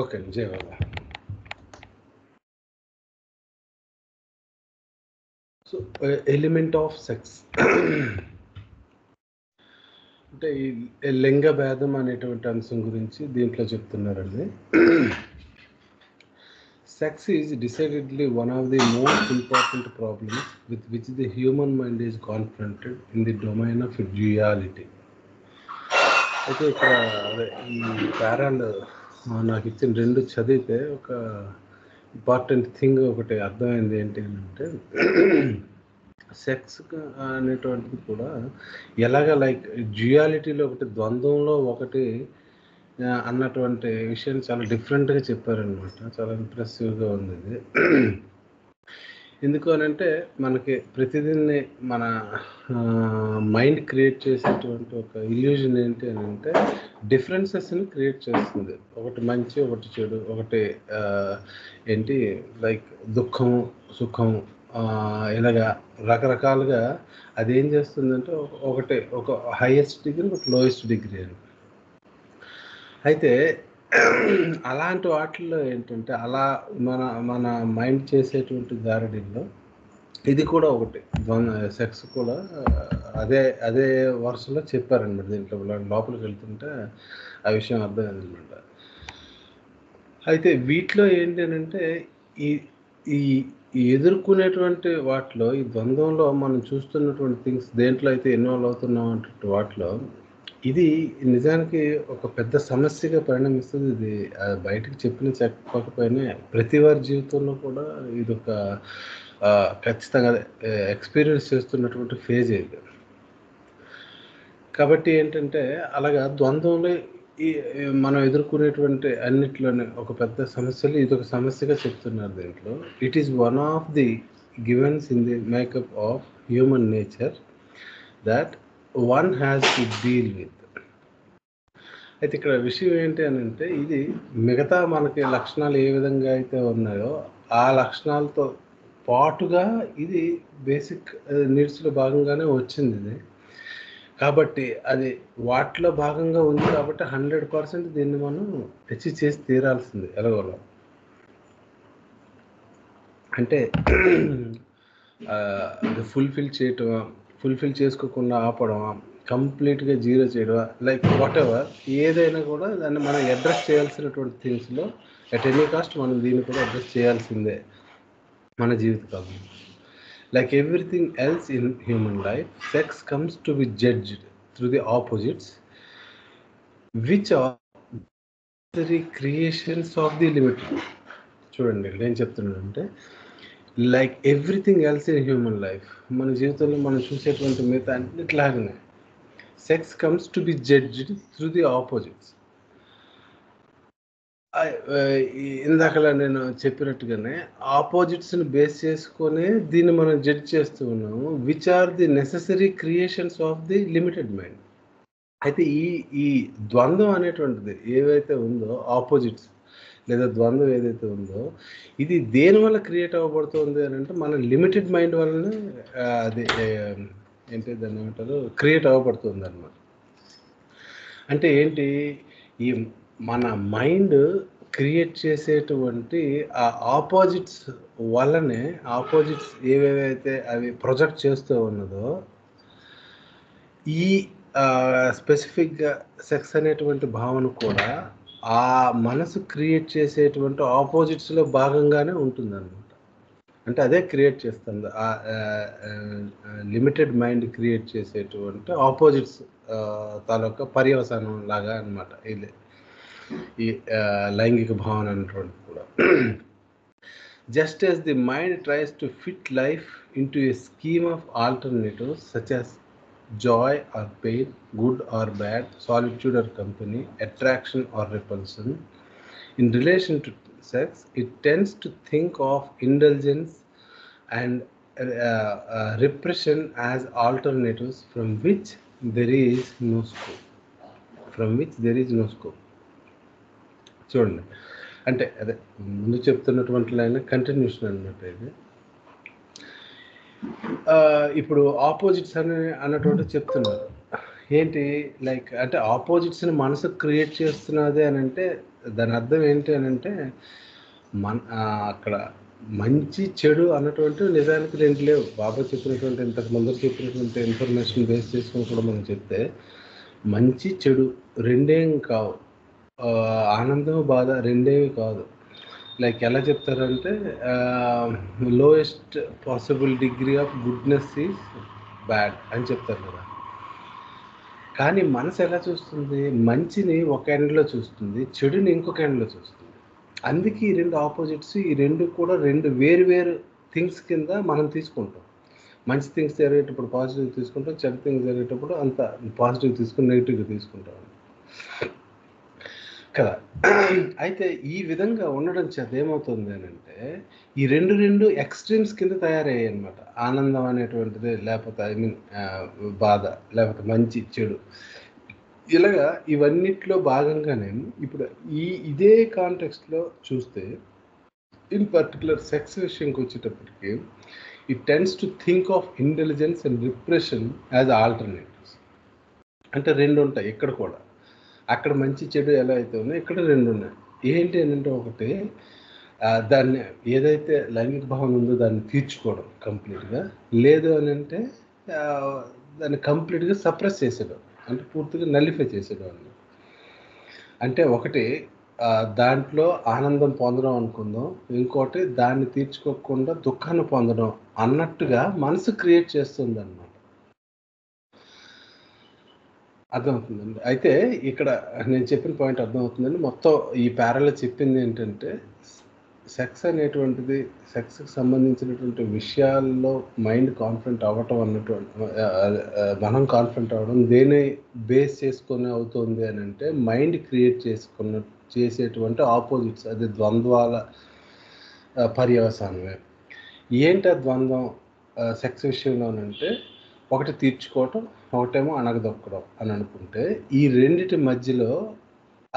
ఓకే అండి, జయబాబా. సో ఎలిమెంట్ ఆఫ్ సెక్స్ అంటే ఈ లింగ భేదం అనేటువంటి అంశం గురించి దీంట్లో చెప్తున్నారండి. Sex is decidedly one of the most important problems with which the human mind is confronted in the domain of duality. అయితే ఇక్కడ అదే ఈ పారాలు నాకు ఇచ్చిన రెండు చదివితే ఒక ఇంపార్టెంట్ థింగ్ ఒకటి అర్థమైంది. ఏంటి అంటే సెక్స్ అనేటువంటిది కూడా ఎలాగ లైక్ డ్యూయాలిటీలో ఒకటి, ద్వంద్వంలో ఒకటి అన్నటువంటి విషయాన్ని చాలా డిఫరెంట్గా చెప్పారనమాట. చాలా ఇంప్రెసివ్గా ఉంది ఇది. ఎందుకు అని అంటే మనకి ప్రతిదీన్ని మన మైండ్ క్రియేట్ చేసేటువంటి ఒక ఇల్యూజన్ ఏంటి అని అంటే డిఫరెన్సెస్ని క్రియేట్ చేస్తుంది. ఒకటి మంచి, ఒకటి చెడు, ఒకటి ఏంటి లైక్ దుఃఖం, సుఖం, ఇలాగా రకరకాలుగా అది ఏం చేస్తుందంటే ఒకటి ఒక హైయెస్ట్ డిగ్రీ, ఒక లోయెస్ట్ డిగ్రీ అని. అయితే అలాంటి వాటిల్లో ఏంటంటే అలా మన మైండ్ చేసేటువంటి గారడీల్లో ఇది కూడా ఒకటి. సెక్స్ కూడా అదే వరుసలో చెప్పారనమాట. దీంట్లో లోపలికి వెళ్తుంటే ఆ విషయం అర్థమైందనమాట. అయితే వీటిలో ఏంటి అని అంటే ఈ ఎదుర్కొనేటువంటి వాటిలో, ఈ ద్వంద్వంలో మనం చూస్తున్నటువంటి థింగ్స్, దేంట్లో అయితే ఇన్వాల్వ్ అవుతున్నాం అంటే వాటిలో ఇది నిజానికి ఒక పెద్ద సమస్యగా పరిణమిస్తుంది. ఇది బయటకు చెప్పకపోయినా ప్రతి వారి జీవితంలో కూడా ఇది ఒక ఖచ్చితంగా ఎక్స్పీరియన్స్ చేస్తున్నటువంటి ఫేజ్ ఇది. కాబట్టి ఏంటంటే అలాగా ద్వంద్వంలో మనం ఎదుర్కొనేటువంటి అన్నిట్లోనే ఒక పెద్ద సమస్యలు ఇది ఒక సమస్యగా చెప్తున్నారు దీంట్లో. It is one of the givens in the makeup of human nature that one has to deal with. అయితే ఇక్కడ విషయం ఏంటి అని అంటే ఇది మిగతా మనకి లక్షణాలు ఏ విధంగా అయితే ఉన్నాయో ఆ లక్షణాలతో పాటుగా ఇది బేసిక్ నీడ్స్లో భాగంగానే వచ్చింది ఇది. కాబట్టి అది వాటిలో భాగంగా ఉంది కాబట్టి 100% దీన్ని మనం అచీవ్ చేసి తీరాల్సింది ఎలాగోలా. అంటే ఫుల్ఫిల్ చేసుకోకుండా ఆపడమా, కంప్లీట్గా జీరో చేయడమా, లైక్ వాట్ ఎవర్ ఏదైనా కూడా దాన్ని మనం అడ్రస్ చేయాల్సినటువంటి థింగ్స్లో అట్ ఎనీ కాస్ట్ మనం దీన్ని కూడా అడ్రస్ చేయాల్సిందే మన జీవితకాలం. Like everything else in human life, sex comes to be judged through the opposites, which are the creations of the limited. చూడండి ఇక్కడ ఏం చెప్తున్నాడంటే like everything else in human life, మన జీవితంలో మనం చూసేటువంటి మిగతా అన్నిట్లాగానే sex comes to be judged through the opposites. ఇందాకలా నేను చెప్పినట్టుగానే ఆపోజిట్స్ని బేస్ చేసుకొని దీన్ని మనం జడ్జ్ చేస్తూ ఉన్నాము, which are the necessary creations of the limited mind. అయితే ఈ ద్వంద్వం అనేటువంటిది ఏవైతే ఉందో, ఆపోజిట్స్ లేదా ద్వంద్వం ఏదైతే ఉందో ఇది దేని వల్ల క్రియేట్ అవ్వబడుతుంది అని అంటే మన లిమిటెడ్ మైండ్ వల్లనే అది ఏంటి దాన్ని ఏమంటారు క్రియేట్ అవ్వబడుతుంది అన్నమాట. అంటే ఏంటి, ఈ మన మైండ్ క్రియేట్ చేసేటువంటి ఆ ఆపోజిట్స్ వల్లనే, ఆపోజిట్స్ ఏవేవైతే అవి ప్రొజెక్ట్ చేస్తూ ఉన్నదో ఈ స్పెసిఫిక్గా సెక్స్ అనేటువంటి భావన కూడా ఆ మనసు క్రియేట్ చేసేటువంటి ఆపోజిట్స్లో భాగంగానే ఉంటుందన్నమాట. అంటే అదే క్రియేట్ చేస్తుంది, ఆ లిమిటెడ్ మైండ్ క్రియేట్ చేసేటువంటి ఆపోజిట్స్ తాలూకా పర్యవసానం లాగా అన్నమాట ఇది ఈ లైంగిక భావన అనేటువంటిది కూడా. just as the mind tries to fit life into a scheme of alternatives such as joy or pain, good or bad, solitude or company, attraction or repulsion. In relation to sex, it tends to think of indulgence and repression as alternatives from which there is no scope. చూడండి, అంటే అదే ముందు చెప్తున్నటువంటి line continuation అన్నమాట ఇది. ఇప్పుడు opposites అన్నటువంటి చెప్తున్నారు. ఏంటి లైక్ అంటే ఆపోజిట్స్ని మనసు క్రియేట్ చేస్తున్నది అని అంటే దాని అర్థం ఏంటి అని అంటే అక్కడ మంచి చెడు అన్నటువంటి నిజానికి రెండు లేవు. బాబా చెప్పినటువంటి ఇంతకు ముందర చెప్పినటువంటి ఇన్ఫర్మేషన్ బేస్ చేసుకుని కూడా మనం చెప్తే మంచి చెడు రెండేం కావు, ఆనందం బాధ రెండేవి కాదు. లైక్ ఎలా చెప్తారంటే lowest possible degree of goodness is bad అని చెప్తారు కదా. కానీ మనసు ఎలా చూస్తుంది? మంచిని ఒక ఎండ్లో చూస్తుంది, చెడుని ఇంకొక ఎండ్లో చూస్తుంది. అందుకే ఈ రెండు ఆపోజిట్స్, ఈ రెండు కూడా రెండు వేరు వేరు థింగ్స్ కింద మనం తీసుకుంటాం. మంచి థింగ్స్ జరిగేటప్పుడు పాజిటివ్ తీసుకుంటాం, చెడు థింగ్స్ జరిగేటప్పుడు అంత పాజిటివ్ తీసుకుని నెగిటివ్గా తీసుకుంటాం కదా. అయితే ఈ విధంగా ఉండడం చేత ఏమవుతుంది అని అంటే ఈ రెండు ఎక్స్ట్రీమ్స్ కింద తయారయ్యాయి అనమాట. ఆనందం అనేటువంటిది, లేకపోతే ఐ మీన్ బాధ, లేకపోతే మంచి చెడు, ఇలాగా ఇవన్నిట్లో భాగంగానే ఇప్పుడు ఇదే కాంటెక్స్ట్లో చూస్తే ఇన్ పర్టికులర్ సెక్స్ విషయంకి వచ్చేటప్పటికి it tends to think of intelligence and repression as alternatives. అంటే రెండు ఉంటాయి ఇక్కడ కూడా. అక్కడ మంచి చెడు ఎలా అయితే ఉన్నాయో ఇక్కడ రెండు ఉన్నాయి. ఏంటి అని అంటే ఒకటి దాన్ని ఏదైతే లైంగిక భావన ఉందో దాన్ని తీర్చుకోవడం కంప్లీట్గా, లేదు అని అంటే దాన్ని కంప్లీట్గా సప్రెస్ చేసేయడం, అంటే పూర్తిగా నలిఫై చేసేయడం అన్నమాట. అంటే ఒకటి దాంట్లో ఆనందం పొందడం అనుకుందాం, ఇంకోటి దాన్ని తీర్చుకోకుండా దుఃఖాన్ని పొందడం అన్నట్టుగా మనసు క్రియేట్ చేస్తుంది అన్నమాట. అర్థమవుతుందండి. అయితే ఇక్కడ నేను చెప్పిన పాయింట్ అర్థమవుతుందండి. మొత్తం ఈ ప్యారాలో చెప్పింది ఏంటంటే సెక్స్ అనేటువంటిది, సెక్స్కి సంబంధించినటువంటి విషయాల్లో మైండ్ కాన్ఫిడెంట్ అవ్వటం అన్నటువంటి మనం కాన్ఫిడెంట్ అవ్వడం దేని బేస్ చేసుకొని అవుతుంది అని అంటే మైండ్ క్రియేట్ చేసేటువంటి ఆపోజిట్స్, అది ద్వంద్వాల పర్యవసానమే. ఏంటి ఆ ద్వంద్వం సెక్స్ విషయంలోనంటే ఒకటి తీర్చుకోవటం, ఒకటేమో అణగదొక్కడం అని అనుకుంటే ఈ రెండిటి మధ్యలో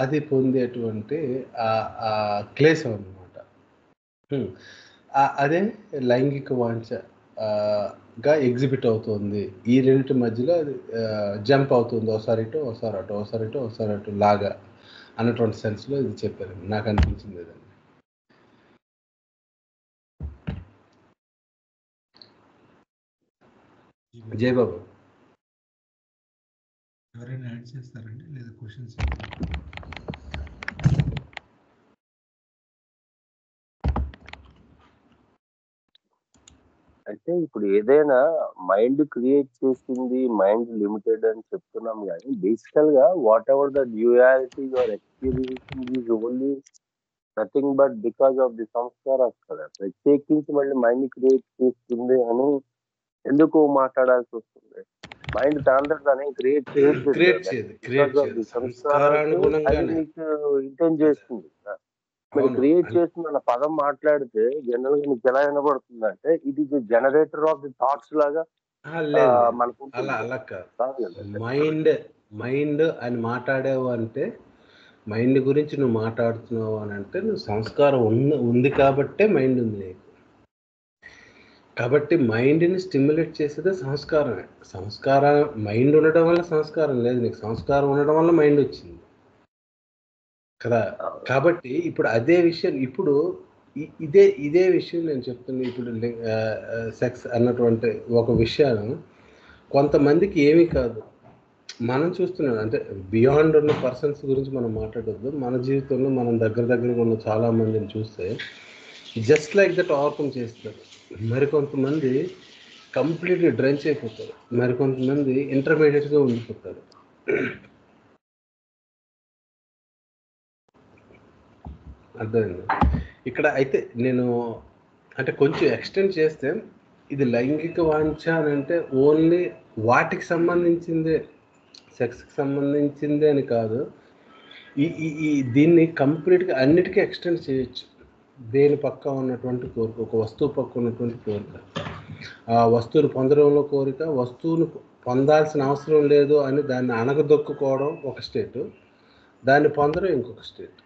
అది పొందేటువంటి క్లేశం అన్నమాట. అదే లైంగిక వాంఛగా ఎగ్జిబిట్ అవుతుంది. ఈ రెండింటి మధ్యలో అది జంప్ అవుతుంది, ఒకసారి ఇటు ఒకసారి అటు, ఒకసారి ఇటు ఒకసారి అటు లాగా అన్నటువంటి సెన్స్లో ఇది చెప్పారు. నాకు అనిపించింది ఇదండి. జయబాబు ఎవరైనా యాడ్ చేస్తారండి లేదా క్వశ్చన్స్? అంటే ఇప్పుడు ఏదైనా మైండ్ క్రియేట్ చేసింది, మైండ్ లిమిటెడ్ అని చెప్తున్నాం, కానీ బేసికల్ గా what ever the duality your experiencing is only nothing but because of the sanskaras కదా. ప్రత్యేకించి మళ్ళీ మైండ్ క్రియేట్ చేస్తుంది అని ఎందుకు మాట్లాడాల్సి వస్తుంది? మైండ్ దాని దాన్ని క్రియేట్ ఇంటెంట్ చేస్తుంది. మరి క్రియేట్ చేస్తుంది అన్న పదం మాట్లాడితే జనరల్ గా మీకు ఎలా వినబడుతుంది అంటే ఇది జనరేటర్ ఆఫ్ ది థాట్స్ లాగా మనకు మైండ్ అని మాట్లాడావు అంటే, మైండ్ గురించి నువ్వు మాట్లాడుతున్నావు అని అంటే నువ్వు సంస్కారం ఉంది కాబట్టే మైండ్ ఉంది నీకు. కాబట్టి మైండ్ని స్టిమ్యులేట్ చేసేదే సంస్కారమే. సంస్కారం మైండ్ ఉండడం వల్ల సంస్కారం లేదు నీకు, సంస్కారం ఉండడం వల్ల మైండ్ వచ్చింది కదా. కాబట్టి ఇప్పుడు అదే విషయం, ఇప్పుడు ఇదే విషయం నేను చెప్తున్నా. ఇప్పుడు సెక్స్ అన్నటువంటి ఒక విషయాన్ని కొంతమందికి ఏమీ కాదు, మనం చూస్తున్నాం. అంటే బియాండ్ ఉన్న పర్సన్స్ గురించి మనం మాట్లాడొద్దు, మన జీవితంలో మనం దగ్గరగా ఉన్న చాలా మందిని చూస్తే జస్ట్ లైక్ దట్ ఓవర్కమ్ చేస్తారు. మరికొంతమంది కంప్లీట్లీ డ్రెంచ్ అయిపోతారు, మరికొంతమంది ఇంటర్మీడియట్గా ఉండిపోతారు. అర్థమైంది. ఇక్కడ అయితే నేను అంటే కొంచెం ఎక్స్టెండ్ చేస్తే ఇది లైంగిక వాంఛ అని అంటే ఓన్లీ వాటికి సంబంధించిందే, సెక్స్కి సంబంధించిందే అని కాదు. ఈ దీన్ని కంప్లీట్గా అన్నిటికీ ఎక్స్టెండ్ చేయొచ్చు. దేని పక్క ఉన్నటువంటి కోరిక, ఒక వస్తువు పక్క ఉన్నటువంటి కోరిక, ఆ వస్తువును పొందడంలో కోరిక, వస్తువును పొందాల్సిన అవసరం లేదు అని దాన్ని అణగదొక్కుకోవడం ఒక స్టేటు, దాన్ని పొందడం ఇంకొక స్టేట్.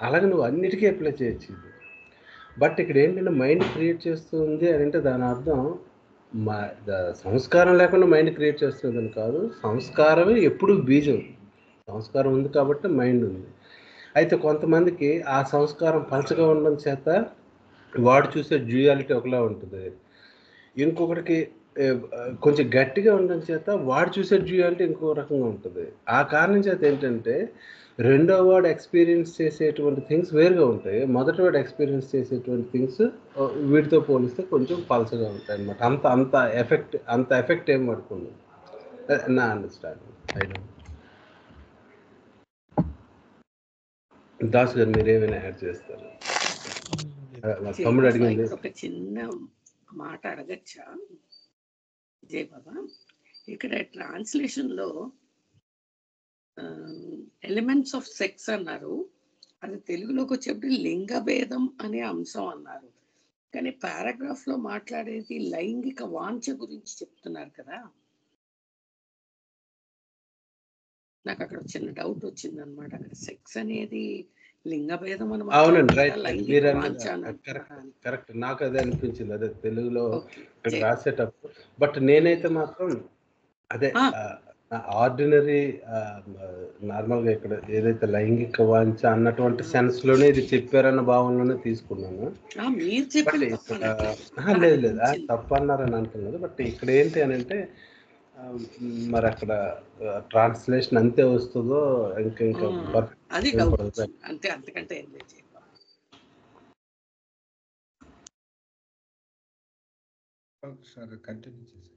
అలాగే నువ్వు అన్నిటికీ అప్లై చేయొచ్చు ఇది. బట్ ఇక్కడ ఏంటంటే మైండ్ క్రియేట్ చేస్తుంది అని అంటే దాని అర్థం సంస్కారం లేకుండా మైండ్ క్రియేట్ చేస్తుందని కాదు. సంస్కారమే ఎప్పుడు బీజం. సంస్కారం ఉంది కాబట్టి మైండ్ ఉంది. అయితే కొంతమందికి ఆ సంస్కారం పలచగా ఉండడం చేత వాడు చూసే డ్యూయాలిటీ ఒకలా ఉంటుంది, ఇంకొకటికి కొంచెం గట్టిగా ఉండడం చేత వాడు చూసే డ్యూయాలిటీ ఇంకో రకంగా ఉంటుంది. ఆ కారణం చేత ఏంటంటే రెండో వాడు ఎక్స్పీరియన్స్ చేసేటువంటి థింగ్స్ వేరుగా ఉంటాయి, మొదటి వాడు ఎక్స్పీరియన్స్ చేసేటువంటి థింగ్స్ వీటితో పోలిస్తే కొంచెం పలసగా ఉంటాయి అన్నమాట. అంత ఎఫెక్ట్ ఏం పడుతుంది నా అండర్స్టాండింగ్. దాస్ గారు మీరు ఏమైనా యాడ్ చేస్తారు? తమ్ముడు అడిగింది. ఒక చిన్న మాట అడగచ్చా జై బాబా? ఇక్కడ ట్రాన్స్లేషన్ లో ఎలిమెంట్స్ ఆఫ్ సెక్స్ అన్నారు, అది తెలుగులోకి వచ్చేప్పుడు లింగ భేదం అనే అంశం అన్నారు, కానీ పారాగ్రాఫ్ లో మాట్లాడేది లైంగిక వాంఛ గురించి చెప్తున్నారు కదా. నాకు అక్కడ చిన్న డౌట్ వచ్చింది అనమాట. అక్కడ సెక్స్ అనేది లింగ భేదం అని. అవునండి, రైట్. కరెక్ట్, నాకు అదే అనిపించింది, అదే తెలుగులో రాసేటప్పుడు. బట్ నేనైతే మాత్రం అదే ఆర్డినరీ నార్మల్గా ఇక్కడ ఏదైతే లైంగిక వాంఛ అన్నటువంటి సెన్స్ లోనే ఇది చెప్పారన్న భావనలోనే తీసుకున్నాను. లేదు తప్పు అన్నారని అంటున్నది. బట్ ఇక్కడ ఏంటి అని అంటే మరి అక్కడ ట్రాన్స్లేషన్ అంతే వస్తుందో ఇంకా అంతకంటే కంటిన్యూ చేసి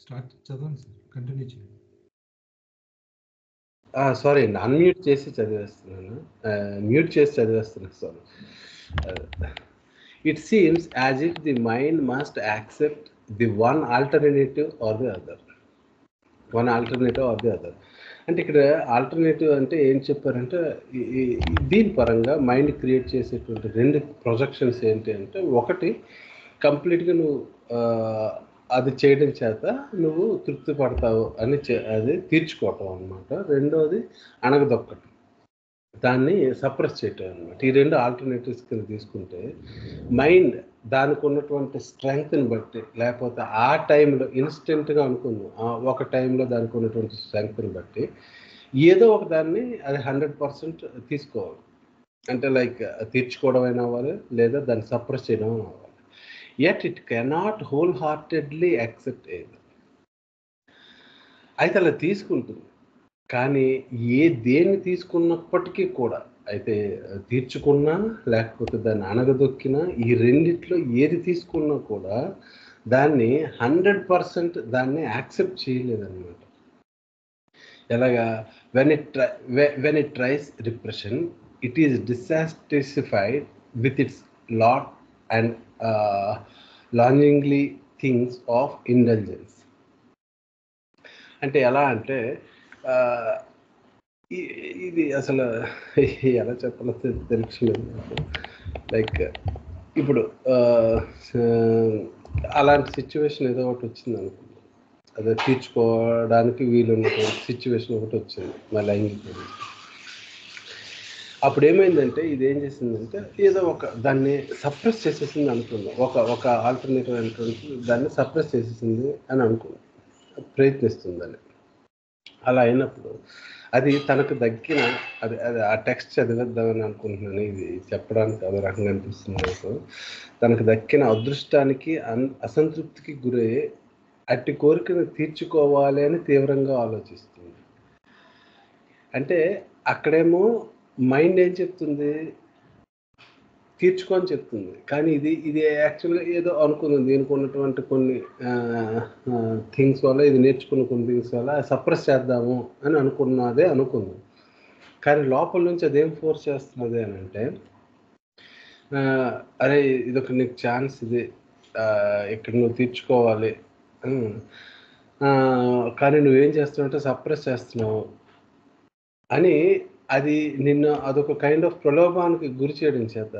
స్టార్ట్ చదవండి సార్, కంటిన్యూ చేయండి. సారీ అండి, అన్మ్యూట్ చేసి చదివేస్తున్నాను, మ్యూట్ చేసి చదివేస్తున్నాను. Sorry. It seems as if the mind must accept the one alternative or the other. అంటే ఇక్కడ ఆల్టర్నేటివ్ అంటే ఏం చెప్పారంటే దీని పరంగా మైండ్ క్రియేట్ చేసేటువంటి రెండు ప్రొజెక్షన్స్ ఏంటి అంటే, ఒకటి కంప్లీట్గా నువ్వు అది చేయడం చేత నువ్వు తృప్తి పడతావు అని అది తీర్చుకోవటం అనమాట. రెండోది అణగదొక్కటం, దాన్ని సప్రెస్ చేయటం అనమాట. ఈ రెండు ఆల్టర్నేటివ్స్ కింద తీసుకుంటే మైండ్ దానికి ఉన్నటువంటి స్ట్రెంగ్త్ని బట్టి, లేకపోతే ఆ టైంలో ఇన్స్టెంట్గా అనుకుందాం, ఒక టైంలో దానికి ఉన్నటువంటి స్ట్రెంగ్త్ని బట్టి ఏదో ఒక దాన్ని అది 100% తీసుకోవాలి. అంటే లైక్ తీర్చుకోవడం అయినా అవ్వాలి, లేదా దాన్ని సప్రెస్ చేయడం అయినా అవ్వాలి. Yet it cannot wholeheartedly accept either. అయితే అలా తీసుకుంటుంది, కానీ దేన్ని తీసుకున్నప్పటికీ కూడా, అయితే తీర్చుకున్నా లేకపోతే దాన్ని అణగదొక్కినా, ఈ రెండిట్లో ఏది తీసుకున్నా కూడా దాన్ని 100% దాన్ని యాక్సెప్ట్ చేయలేదన్నమాట. ఎలాగా? when it tries repression, it is dissatisfied with its lot and longingly thinks of indulgence. అంటే ఎలా అంటే ఇది అసలు ఎలా చెప్పాలో తెలుసులేదు. లైక్ ఇప్పుడు అలాంటి సిచ్యువేషన్ ఏదో ఒకటి వచ్చింది అనుకుంటా, అదే తీర్చుకోవడానికి వీలున్నటువంటి సిచ్యువేషన్ ఒకటి వచ్చింది మా లైంగిక. అప్పుడు ఏమైందంటే ఇది ఏం చేసిందంటే ఏదో ఒక దాన్ని సప్రెస్ చేసేసింది అనుకుందాం, ఒక ఆల్టర్నేటివ్ అనేటువంటి దాన్ని సప్రెస్ చేసేసింది అని అనుకుందాం, ప్రయత్నిస్తుందని. అలా అయినప్పుడు అది తనకు దక్కిన అది అది ఆ టెక్స్ట్ చదివేద్దామని అనుకుంటున్నాను. ఇది చెప్పడానికి అదో రకంగా అనిపిస్తుంది నాకు. తనకు దక్కిన అదృష్టానికి అసంతృప్తికి గురయ్యి అట్టి కోరికను తీర్చుకోవాలి అని తీవ్రంగా ఆలోచిస్తుంది. అంటే అక్కడేమో మైండ్ ఏం చెప్తుంది, తీర్చుకొని చెప్తుంది. కానీ ఇది యాక్చువల్గా ఏదో అనుకుంది, దీనికి ఉన్నటువంటి కొన్ని థింగ్స్ వల్ల, ఇది నేర్చుకున్న కొన్ని థింగ్స్ వల్ల సప్రెస్ చేద్దాము అని అనుకుంది. కానీ లోపల నుంచి అదేం ఫోర్స్ చేస్తున్నది అని అంటే, అరే ఇదొక నీకు ఛాన్స్, ఇది ఇక్కడ నువ్వు తీర్చుకోవాలి, కానీ నువ్వేం చేస్తున్నావు సప్రెస్ చేస్తున్నావు అని అది నిన్ను అదొక కైండ్ ఆఫ్ ప్రలోభానికి గురి చేయడం చేత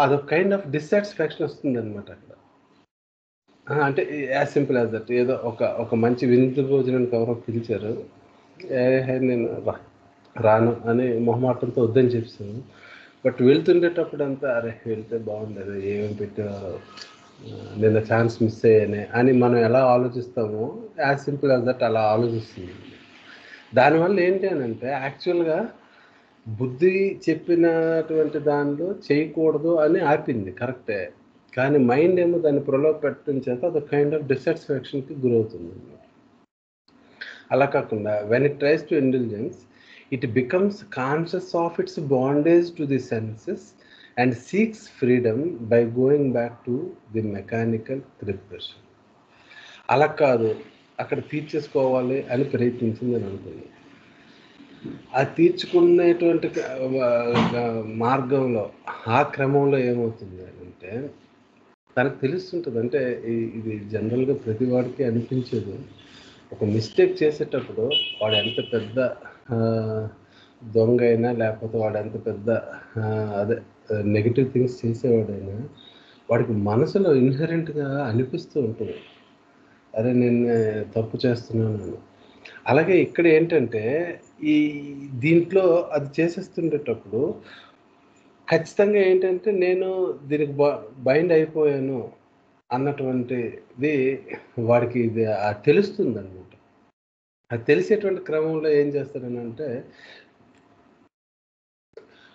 అదొక కైండ్ ఆఫ్ డిస్సాటిస్ఫాక్షన్ వస్తుంది అనమాట అక్కడ. అంటే యాజ్ సింపుల్ యాజ్ దట్. ఏదో ఒక మంచి విందు భోజనానికి ఎవరో పిలిచారు, నేను రాను అని మొహమాటంతో వద్దని చెప్పాను. బట్ వెళ్తుండేటప్పుడు అంతా అరే వెళ్తే బాగుండేది, ఏమేమి పెట్టారో, నిన్న ఛాన్స్ మిస్ అయ్యానే అని మనం ఎలా ఆలోచిస్తామో యాజ్ సింపుల్ యాజ్ దట్ అలా ఆలోచిస్తుంది. దానివల్ల ఏంటి అని అంటే యాక్చువల్గా బుద్ధి చెప్పినటువంటి దానిలో చేయకూడదు అని ఆపింది, కరెక్టే. కానీ మైండ్ ఏమో దాన్ని ప్రలోభ పెట్టడం చేత అది కైండ్ ఆఫ్ డిసాటిస్ఫాక్షన్కి గురవుతుంది. అలా కాకుండా when it tries to intelligence it becomes conscious of its bondage to the senses and seeks freedom by going back to the mechanical preparation. అలా కాదు, అక్కడ తీర్చేసుకోవాలి అని ప్రయత్నించింది అని అనుకుంది. అది తీర్చుకునేటువంటి మార్గంలో ఆ క్రమంలో ఏమవుతుంది అంటే తనకు తెలుస్తుంటుంది. అంటే ఇది జనరల్గా ప్రతి వాడికి అనిపించేది, ఒక మిస్టేక్ చేసేటప్పుడు వాడు ఎంత పెద్ద దొంగ అయినా, లేకపోతే వాడు ఎంత పెద్ద అదే నెగిటివ్ థింగ్స్ చేసేవాడైనా వాడికి మనసులో ఇన్హరెంట్గా అనిపిస్తూ ఉంటుంది, అరే నేను తప్పు చేస్తున్నాను. అలాగే ఇక్కడ ఏంటంటే దీంట్లో అది చేసేస్తుండేటప్పుడు ఖచ్చితంగా ఏంటంటే నేను దీనికి బైండ్ అయిపోయాను అన్నటువంటిది వాడికి ఇది తెలుస్తుంది అనమాట. అది తెలిసేటువంటి క్రమంలో ఏం చేస్తాడని అంటే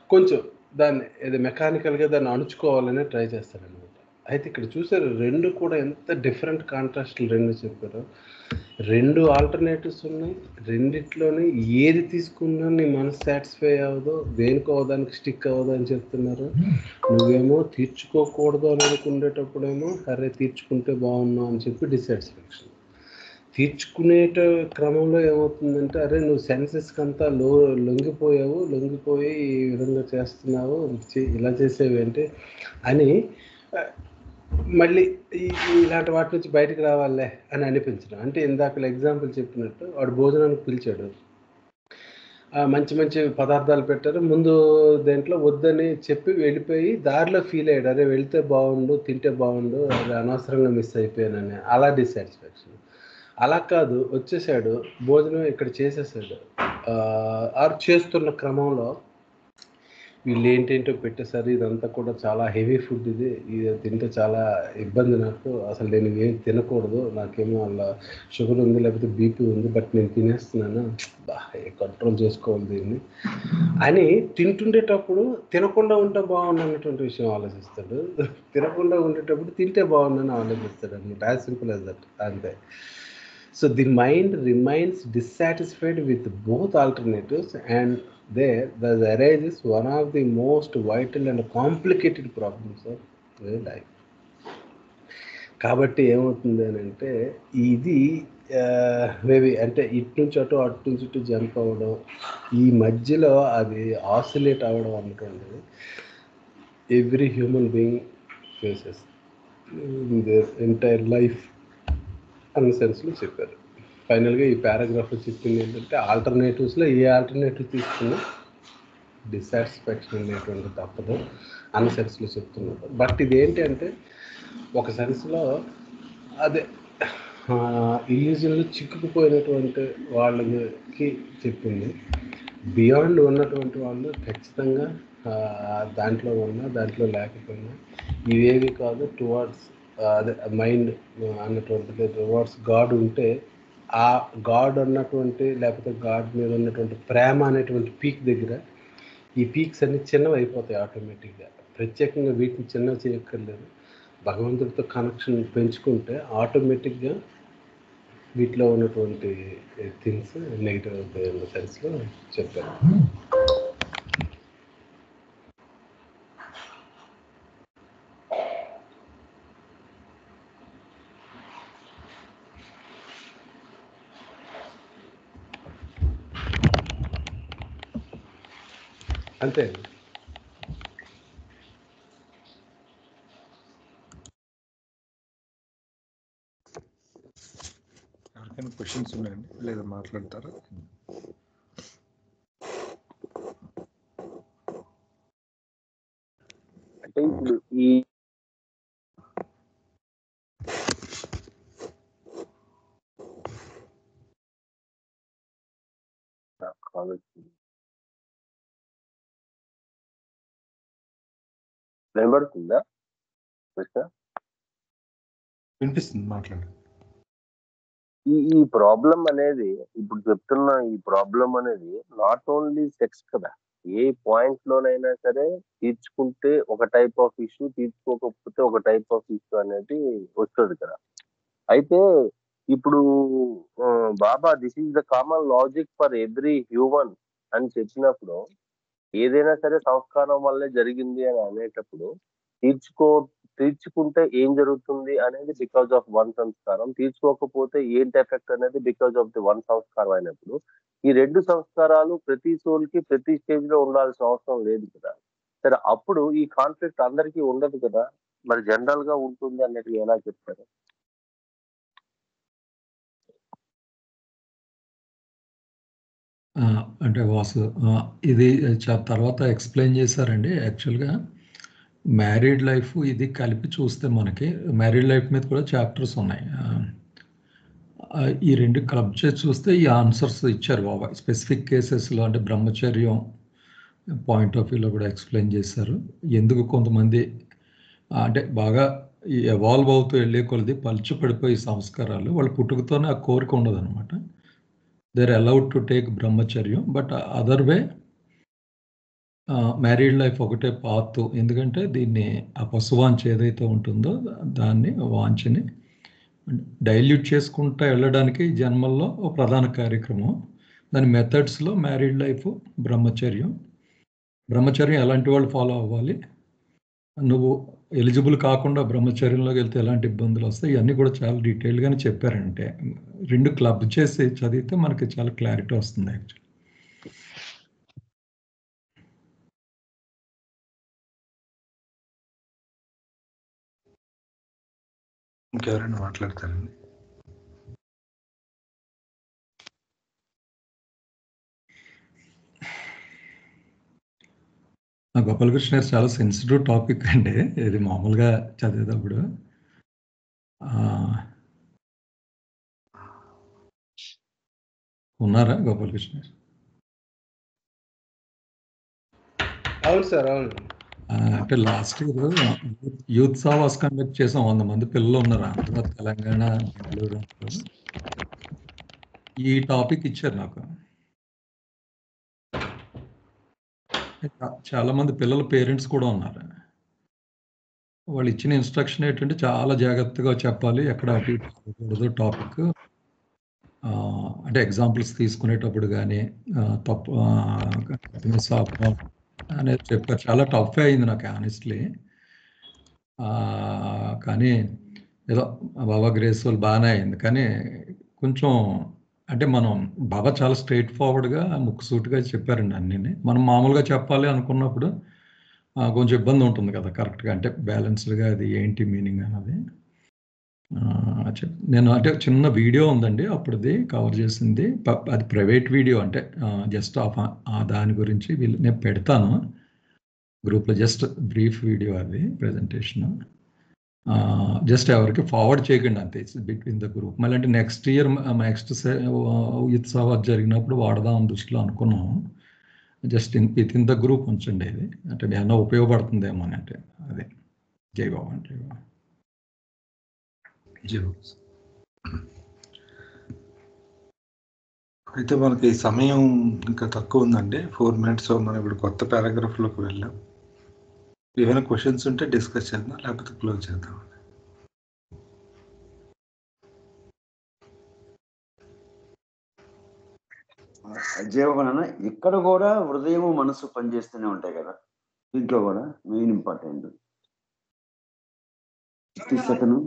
కొంచెం దాన్ని ఏదో మెకానికల్గా దాన్ని అణుచుకోవాలని ట్రై చేస్తాడనమాట. అయితే ఇక్కడ చూసారు రెండు కూడా ఎంత డిఫరెంట్ కాంట్రాస్ట్లు రెండు చెప్పారు. రెండు ఆల్టర్నేటివ్స్ ఉన్నాయి, రెండిట్లోనే ఏది తీసుకున్నా నీ మనసు సాటిస్ఫై అవ్వదు, దేనికో దానికి స్టిక్ అవ్వదు అని చెప్తున్నారు. నువ్వేమో తీర్చుకోకూడదు అని అనుకునేటప్పుడేమో అరే తీర్చుకుంటే బాగున్నావు అని చెప్పి డిసాటిస్ఫాక్షన్. తీర్చుకునేట క్రమంలో ఏమవుతుందంటే అరే నువ్వు సెన్సెస్కి అంతా లొంగిపోయి ఈ విధంగా చేస్తున్నావు, ఇలా చేసేవేంటి అని మళ్ళీ ఇలాంటి వాటి నుంచి బయటకు రావాలే అని అనిపించడం. అంటే ఇందాక ఎగ్జాంపుల్ చెప్పినట్టు వాడు భోజనానికి పిలిచాడు, మంచి మంచి పదార్థాలు పెట్టారు, ముందు దేంట్లో వద్దని చెప్పి వెళ్ళిపోయి దారిలో ఫీల్ అయ్యాడు, అరే వెళ్తే బాగుండు, తింటే బాగుండు, అది అనవసరంగా మిస్ అయిపోయానని, అలా డిసాటిస్ఫాక్షన్. అలా కాదు, వచ్చేసాడు, భోజనం ఇక్కడ చేసేసాడు, చేస్తున్న క్రమంలో వీళ్ళు ఏంటేంటో పెట్టేసరి, ఇదంతా కూడా చాలా హెవీ ఫుడ్, ఇది తింటే చాలా ఇబ్బంది, నాకు అసలు నేను ఏం తినకూడదు, నాకేమో అలా షుగర్ ఉంది లేకపోతే బీపీ ఉంది, బట్ నేను తినేస్తున్నాను, కంట్రోల్ చేసుకోవాలి దీన్ని అని తింటుండేటప్పుడు తినకుండా ఉంటే బాగుండు అన్నటువంటి విషయం ఆలోచిస్తాడు, తినకుండా ఉండేటప్పుడు తింటే బాగుండని ఆలోచిస్తాడు అనమాట. యాజ్ సింపుల్ యాజ్ దట్, అంతే. So the mind remains dissatisfied with both alternatives, and there arises one of the most vital and complicated problems of life. కాబట్టి ఏమవుతుంది అని అంటే ఇది మేబీ అంటే ఇటు నుంచి అటు జంప్ అవ్వడం, ఈ మధ్యలో అది ఆసిలేట్ అవ్వడం అనుకోండి every human being faces in their entire life అన్న సెన్స్లో చెప్పారు. ఫైనల్గా ఈ పారాగ్రాఫ్లో చెప్పింది ఏంటంటే ఆల్టర్నేటివ్స్లో ఏ ఆల్టర్నేటివ్ తీసుకున్నా డిసాటిస్ఫాక్షన్ అనేటువంటి తప్పదు అన్న సెన్స్లో చెప్తున్నారు. బట్ ఇది ఏంటి అంటే ఒక సెన్స్లో అదే ఇల్యూజన్లో చిక్కుకుపోయినటువంటి వాళ్ళకి చెప్పింది. బియాండ్ ఉన్నటువంటి వాళ్ళు ఖచ్చితంగా దాంట్లో ఉన్నా దాంట్లో లేకపోయినా ఇవేవి కాదు టువార్డ్స్ అదే మైండ్ అన్నటువంటిది టువార్డ్స్ గాడ్ ఉంటే ఆ గాడ్ అన్నటువంటి లేకపోతే గాడ్ మీద ఉన్నటువంటి ప్రేమ అనేటువంటి పీక్ దగ్గర ఈ పీక్స్ అన్ని చిన్నవి అయిపోతాయి ఆటోమేటిక్గా. ప్రత్యేకంగా వీటిని చిన్నవి చేయక్కర్లేదు. భగవంతుడితో కనెక్షన్ పెంచుకుంటే ఆటోమేటిక్గా వీటిలో ఉన్నటువంటి థింగ్స్ నెగిటివ్ అవుతాయి అన్న సెన్స్లో చెప్పారు. అంతే. ఎవరికైనా క్వశ్చన్స్ ఉన్నాయండి లేదా మాట్లాడతారా? అంటే ఇప్పుడు ఈ వినబడుతుందా కృష్ణ? వినిపిస్తుంది, మాట్లాడండి. ఈ ప్రాబ్లం అనేది ఇప్పుడు చెప్తున్న ఈ ప్రాబ్లం అనేది నాట్ ఓన్లీ సెక్స్ కదా, ఏ పాయింట్ లోనైనా సరే తీర్చుకుంటే ఒక టైప్ ఆఫ్ ఇష్యూ, తీర్చుకోకపోతే ఒక టైప్ ఆఫ్ ఇష్యూ అనేది వస్తుంది కదా. అయితే ఇప్పుడు Baba this is the common logic for every human అని చెప్పినప్పుడు, ఏదైనా సరే సంస్కారం వల్లే జరిగింది అని అనేటప్పుడు తీర్చుకుంటే ఏం జరుగుతుంది అనేది బికాజ్ ఆఫ్ వన్ సంస్కారం, తీర్చుకోకపోతే ఏంటి ఎఫెక్ట్ అనేది బికాజ్ ఆఫ్ ది వన్ సంస్కారం అయినప్పుడు, ఈ రెండు సంస్కారాలు ప్రతి సోల్ కి ప్రతి స్టేజ్ లో ఉండాల్సిన అవసరం లేదు కదా. సరే, అప్పుడు ఈ కాన్ఫ్లిక్ట్ అందరికీ ఉండదు కదా, మరి జనరల్ గా ఉంటుంది అన్నట్టు ఎలా చెప్తారు? అంటే వాసు ఇది తర్వాత ఎక్స్ప్లెయిన్ చేశారండి. యాక్చువల్గా మ్యారీడ్ లైఫ్ ఇది కలిపి చూస్తే మనకి మ్యారీడ్ లైఫ్ మీద కూడా చాప్టర్స్ ఉన్నాయి. ఈ రెండు క్లబ్ చేసి చూస్తే ఈ ఆన్సర్స్ ఇచ్చారు బాబా. స్పెసిఫిక్ కేసెస్లో అంటే బ్రహ్మచర్యం పాయింట్ ఆఫ్ వ్యూలో కూడా ఎక్స్ప్లెయిన్ చేశారు. ఎందుకు కొంతమంది అంటే బాగా ఎవాల్వ్ అవుతూ వెళ్ళే కొలది పలుచు పడిపోయి సంస్కారాలు వాళ్ళ పుట్టుకతోనే ఆ కోరిక ఉండదు అనమాట. they're allowed to take బ్రహ్మచర్యం. But other way married life ఒకటే పాత్. ఎందుకంటే దీన్ని ఆ పశువాంఛ ఏదైతే ఉంటుందో దాన్ని వాంఛని డైల్యూట్ చేసుకుంటూ వెళ్ళడానికి జన్మల్లో ఒక ప్రధాన కార్యక్రమం. దాని మెథడ్స్లో మ్యారీడ్ లైఫ్, బ్రహ్మచర్యం ఎలాంటి వాళ్ళు ఫాలో అవ్వాలి, నువ్వు ఎలిజిబుల్ కాకుండా బ్రహ్మచర్యంలోకి వెళ్తే ఎలాంటి ఇబ్బందులు వస్తాయి, ఇవన్నీ కూడా చాలా డీటెయిల్గానే చెప్పారంటే రెండు క్లబ్ చేసి చదివితే మనకి చాలా క్లారిటీ వస్తుంది యాక్చువల్లీ. ఇంకెవరైనా మాట్లాడతారండి? గోపాలకృష్ణ గారు చాలా సెన్సిటివ్ టాపిక్ అండి ఇది మామూలుగా చదివేటప్పుడు. ఉన్నారా గోపాలకృష్ణ గారు? అవును సార్, అవును. అంటే లాస్ట్ ఇయర్ యూత్ సవాస్ కండక్ట్ చేసాం. 100 మంది పిల్లలు ఉన్నారు ఆంధ్ర, తెలంగాణ, బెంగళూరు. ఈ టాపిక్ ఇచ్చారు నాకు. చాలా మంది పిల్లల పేరెంట్స్ కూడా ఉన్నారు. వాళ్ళు ఇచ్చిన ఇన్స్ట్రక్షన్ ఏంటంటే చాలా జాగ్రత్తగా చెప్పాలి, ఎక్కడ అటు ఇటు అవ్వకూడదు టాపిక్. అంటే ఎగ్జాంపుల్స్ తీసుకునేటప్పుడు కానీ తప్పు అనేది చెప్పారు. చాలా టఫ్ అయింది నాకు ఆనెస్ట్లీ. కానీ ఏదో బాబా గ్రేస్ వాళ్ళు బాగానే అయింది. కానీ కొంచెం అంటే మనం బాబా చాలా స్ట్రైట్ ఫార్వర్డ్గా ముక్కుసూటిగా చెప్పారండి అన్నీ. మనం మామూలుగా చెప్పాలి అనుకున్నప్పుడు కొంచెం ఇబ్బంది ఉంటుంది కదా కరెక్ట్గా, అంటే బ్యాలెన్స్డ్గా అది ఏంటి మీనింగ్ అన్నది. నేను అంటే చిన్న వీడియో ఉందండి అప్పుడుది కవర్ చేసింది. అది ప్రైవేట్ వీడియో, అంటే జస్ట్ దాని గురించి నేను పెడతాను గ్రూప్లో. జస్ట్ బ్రీఫ్ వీడియో అది ప్రెజెంటేషన్. జస్ట్ ఎవరికి ఫార్వర్డ్ చేయకండి అంతే, ఇట్స్ బిట్వీన్ ద గ్రూప్. మళ్ళీ అంటే నెక్స్ట్ ఇయర్ నెక్స్ట్ యూత్ సవాజ్ జరిగినప్పుడు వాడదాం దృష్టిలో అనుకున్నాము. Just with in the group ఉంచండి ఇది, అంటే ఏమన్నా ఉపయోగపడుతుందేమో అని. అంటే అదే. జై బాబా. జై బాబా. అయితే మనకి సమయం ఇంకా తక్కువ ఉందండి, 4 minutes. మనం ఇప్పుడు కొత్త పారాగ్రాఫ్లోకి వెళ్ళాం. ఏమైనా క్వశ్చన్స్ ఉంటే డిస్కస్ చేద్దాం, లేకపోతే క్లోజ్ చేద్దాం. జీవన ఇక్కడ కూడా హృదయం మనసు పనిచేస్తూనే ఉంటాయి కదా, దీంట్లో కూడా మెయిన్ ఇంపార్టెంట్ శతను.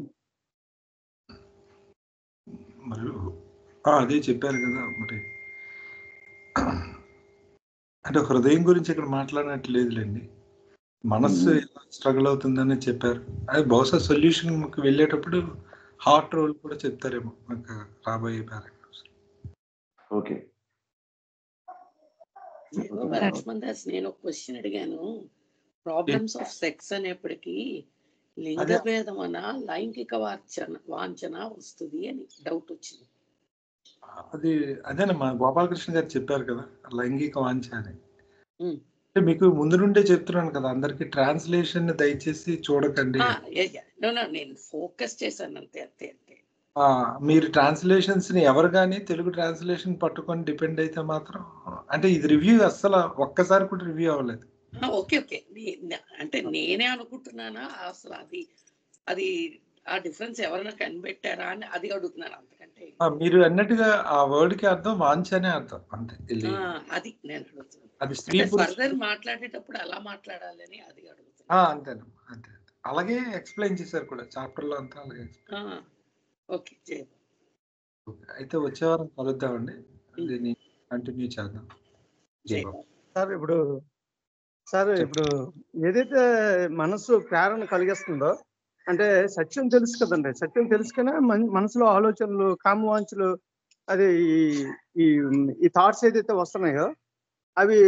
మరి అదే చెప్పారు కదా, మరి అంటే హృదయం గురించి ఇక్కడ మాట్లాడినట్టు లేదులేండి, మనస్సు ఎలా స్ట్రగుల్ అవుతుందని చెప్పారు. అది బహుశా సొల్యూషన్ వెళ్ళేటప్పుడు హార్ట్ రోల్ కూడా చెప్తారేమో నాకు రాబోయే పారాగ్రాఫ్స్. ఓకే, లక్ష్మణ్ దాస్, నేను ఒక క్వశ్చన్ అడిగాను. ప్రాబ్లమ్స్ ఆఫ్ సెక్స్ అనేప్పటికీ లింగ భేదం అన లైంగిక వాంఛన వస్తుంది అని డౌట్ వచ్చింది. అదేనా మా గోపాలకృష్ణ గారు చెప్పారు కదా, లైంగిక వాంఛ అని. అంటే మీకు ముందు నుండే చెప్తున్నాను కదా అందరికి, ట్రాన్స్లేషన్ దయచేసి చూడకండి. నేను ఫోకస్ చేశాను అంతే అంతే అంతే. మీరు ట్రాన్స్లేషన్స్ ని ఎవరు కానీ తెలుగు ట్రాన్స్లేషన్ పట్టుకొని డిపెండ్ అయితే మాత్రం, అంటే ఇది రివ్యూ అస్సలు ఒక్కసారి కూడా రివ్యూ అవ్వలేదు. ఓకే ఓకే, అంటే నేనే అనుకుంటున్నానా అసలు అది ఆ డిఫరెన్స్ ఎవరైనా కనిపెట్టారా అని అది అడుగుతున్నాను, అంతకంటే. మీరు అన్నట్టుగా ఆ వర్డ్ కి అర్థం వాంఛనే అర్థం అంతే. అది నేను అడుగుతున్నాను, అది స్త్రీ ఫర్దర్ మాట్లాడేటప్పుడు అలా మాట్లాడాలని అది అడుగుతున్నా. అంతేనా, అంతే. అలాగే ఎక్స్ప్లెయిన్ చేశారు కూడా చాప్టర్ లో అంతా అలాగే. ఓకే, అయితే వచ్చే వారం కలుద్దామండి, దీన్ని కంటిన్యూ చేద్దాం. సార్ ఇప్పుడు ఏదైతే మనసు ప్రేరణ కలిగిస్తుందో, అంటే సత్యం తెలుసు కదండి, సత్యం తెలుసుకునే మనసులో ఆలోచనలు, కామవాంఛలు, అది ఈ థాట్స్ ఏదైతే వస్తున్నాయో అవి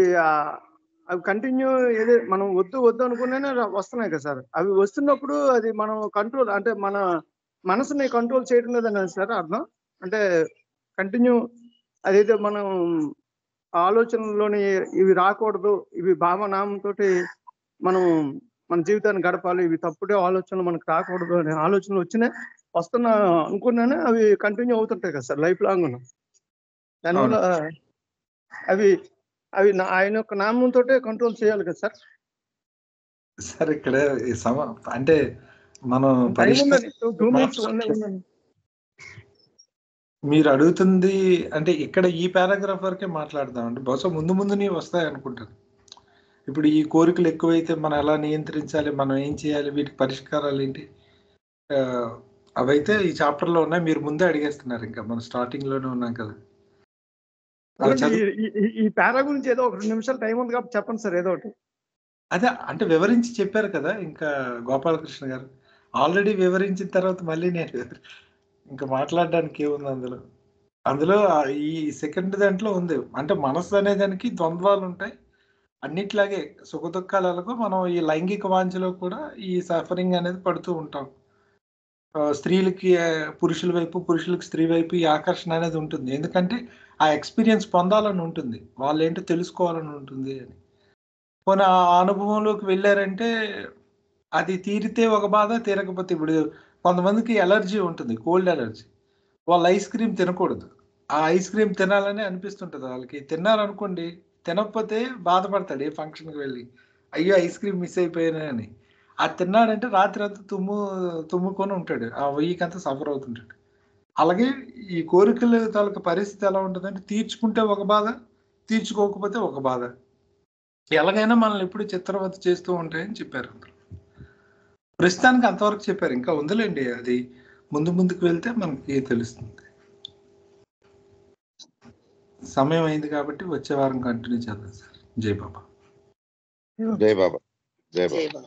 కంటిన్యూ మనం వద్దు అనుకునే వస్తున్నాయి కదా సార్. అవి వస్తున్నప్పుడు అది మనం కంట్రోల్, అంటే మన మనసుని కంట్రోల్ చేయడం లేదని సార్ అర్థం. అంటే కంటిన్యూ అదైతే మనం ఆలోచనలోని ఇవి రాకూడదు, ఇవి భావనామంతో మనం మన జీవితాన్ని గడపాలి, ఇవి తప్పుడే ఆలోచనలు మనకు రాకూడదు అనే ఆలోచనలు వస్తున్నా అనుకున్నానే అవి కంటిన్యూ అవుతుంటాయి కదా సార్ లైఫ్ లాంగ్. దానివల్ల అవి ఆయన యొక్క నామంతో కంట్రోల్ చేయాలి కదా సార్. సార్ ఇక్కడ అంటే మనం మీరు అడుగుతుంది అంటే ఇక్కడ ఈ పారాగ్రాఫ్ వరకే మాట్లాడదామండి, బహుశా ముందు వస్తాయి అనుకుంటాను. ఇప్పుడు ఈ కోరికలు ఎక్కువైతే మనం ఎలా నియంత్రించాలి, మనం ఏం చేయాలి, వీటికి పరిష్కారాలు ఏంటి, అవైతే ఈ చాప్టర్ లో ఉన్నాయి. మీరు ముందే అడిగేస్తున్నారు, ఇంకా మనం స్టార్టింగ్ లోనే ఉన్నాం కదా. ఈ పారా గురించి ఏదో ఒక 2 నిమిషాలు టైం ఉంది కాబట్టి చెప్పండి సార్, ఏదో ఒకటి. అదే అంటే వివరించి చెప్పారు కదా ఇంకా గోపాలకృష్ణ గారు, ఆల్రెడీ వివరించిన తర్వాత మళ్ళీ నేను ఇంకా మాట్లాడడానికి ఏముంది అందులో ఈ సెకండ్ దాంట్లో ఉంది. అంటే మనసు అనే దానికి ద్వంద్వాలు ఉంటాయి, అన్నిట్లాగే సుఖ దుఃఖాలకు మనం ఈ లైంగిక వాంఛలో కూడా ఈ సఫరింగ్ అనేది పడుతూ ఉంటాం. స్త్రీలకి పురుషుల వైపు, పురుషులకి స్త్రీ వైపు ఈ ఆకర్షణ అనేది ఉంటుంది, ఎందుకంటే ఆ ఎక్స్పీరియన్స్ పొందాలని ఉంటుంది, వాళ్ళు ఏంటో తెలుసుకోవాలని ఉంటుంది అని. పోనీ ఆ అనుభవంలోకి వెళ్ళారంటే అది తీరితే ఒక బాధ, తీరకపోతే, ఇప్పుడు కొంతమందికి ఎలర్జీ ఉంటుంది, కోల్డ్ ఎలర్జీ, వాళ్ళు ఐస్ క్రీమ్ తినకూడదు, ఆ ఐస్ క్రీమ్ తినాలని అనిపిస్తుంటుంది వాళ్ళకి, తిన్నారనుకోండి, తినకపోతే బాధపడతాడు ఏ ఫంక్షన్కి వెళ్ళి, అయ్యో ఐస్ క్రీమ్ మిస్ అయిపోయానే అని. అది తిన్నాడంటే రాత్రి అంతా తుమ్ముకొని ఉంటాడు, ఆ వీక్ అంతా సఫర్ అవుతుంటాడు. అలాగే ఈ కోరికల తాలూకు పరిస్థితి ఎలా ఉంటుందంటే, తీర్చుకుంటే ఒక బాధ, తీర్చుకోకపోతే ఒక బాధ, ఎలాగైనా మనల్ని ఎప్పుడు చిత్రవత చేస్తూ ఉంటాయని చెప్పారు. ప్రస్తుతానికి అంతవరకు చెప్పారు, ఇంకా ఉందిలేండి, అది ముందుకు వెళ్తే మనకి తెలుస్తుంది. సమయం అయింది కాబట్టి వచ్చే వారం కంటిన్యూ చేద్దాం సార్. జై బాబా. జై బాబా. జై బాబా.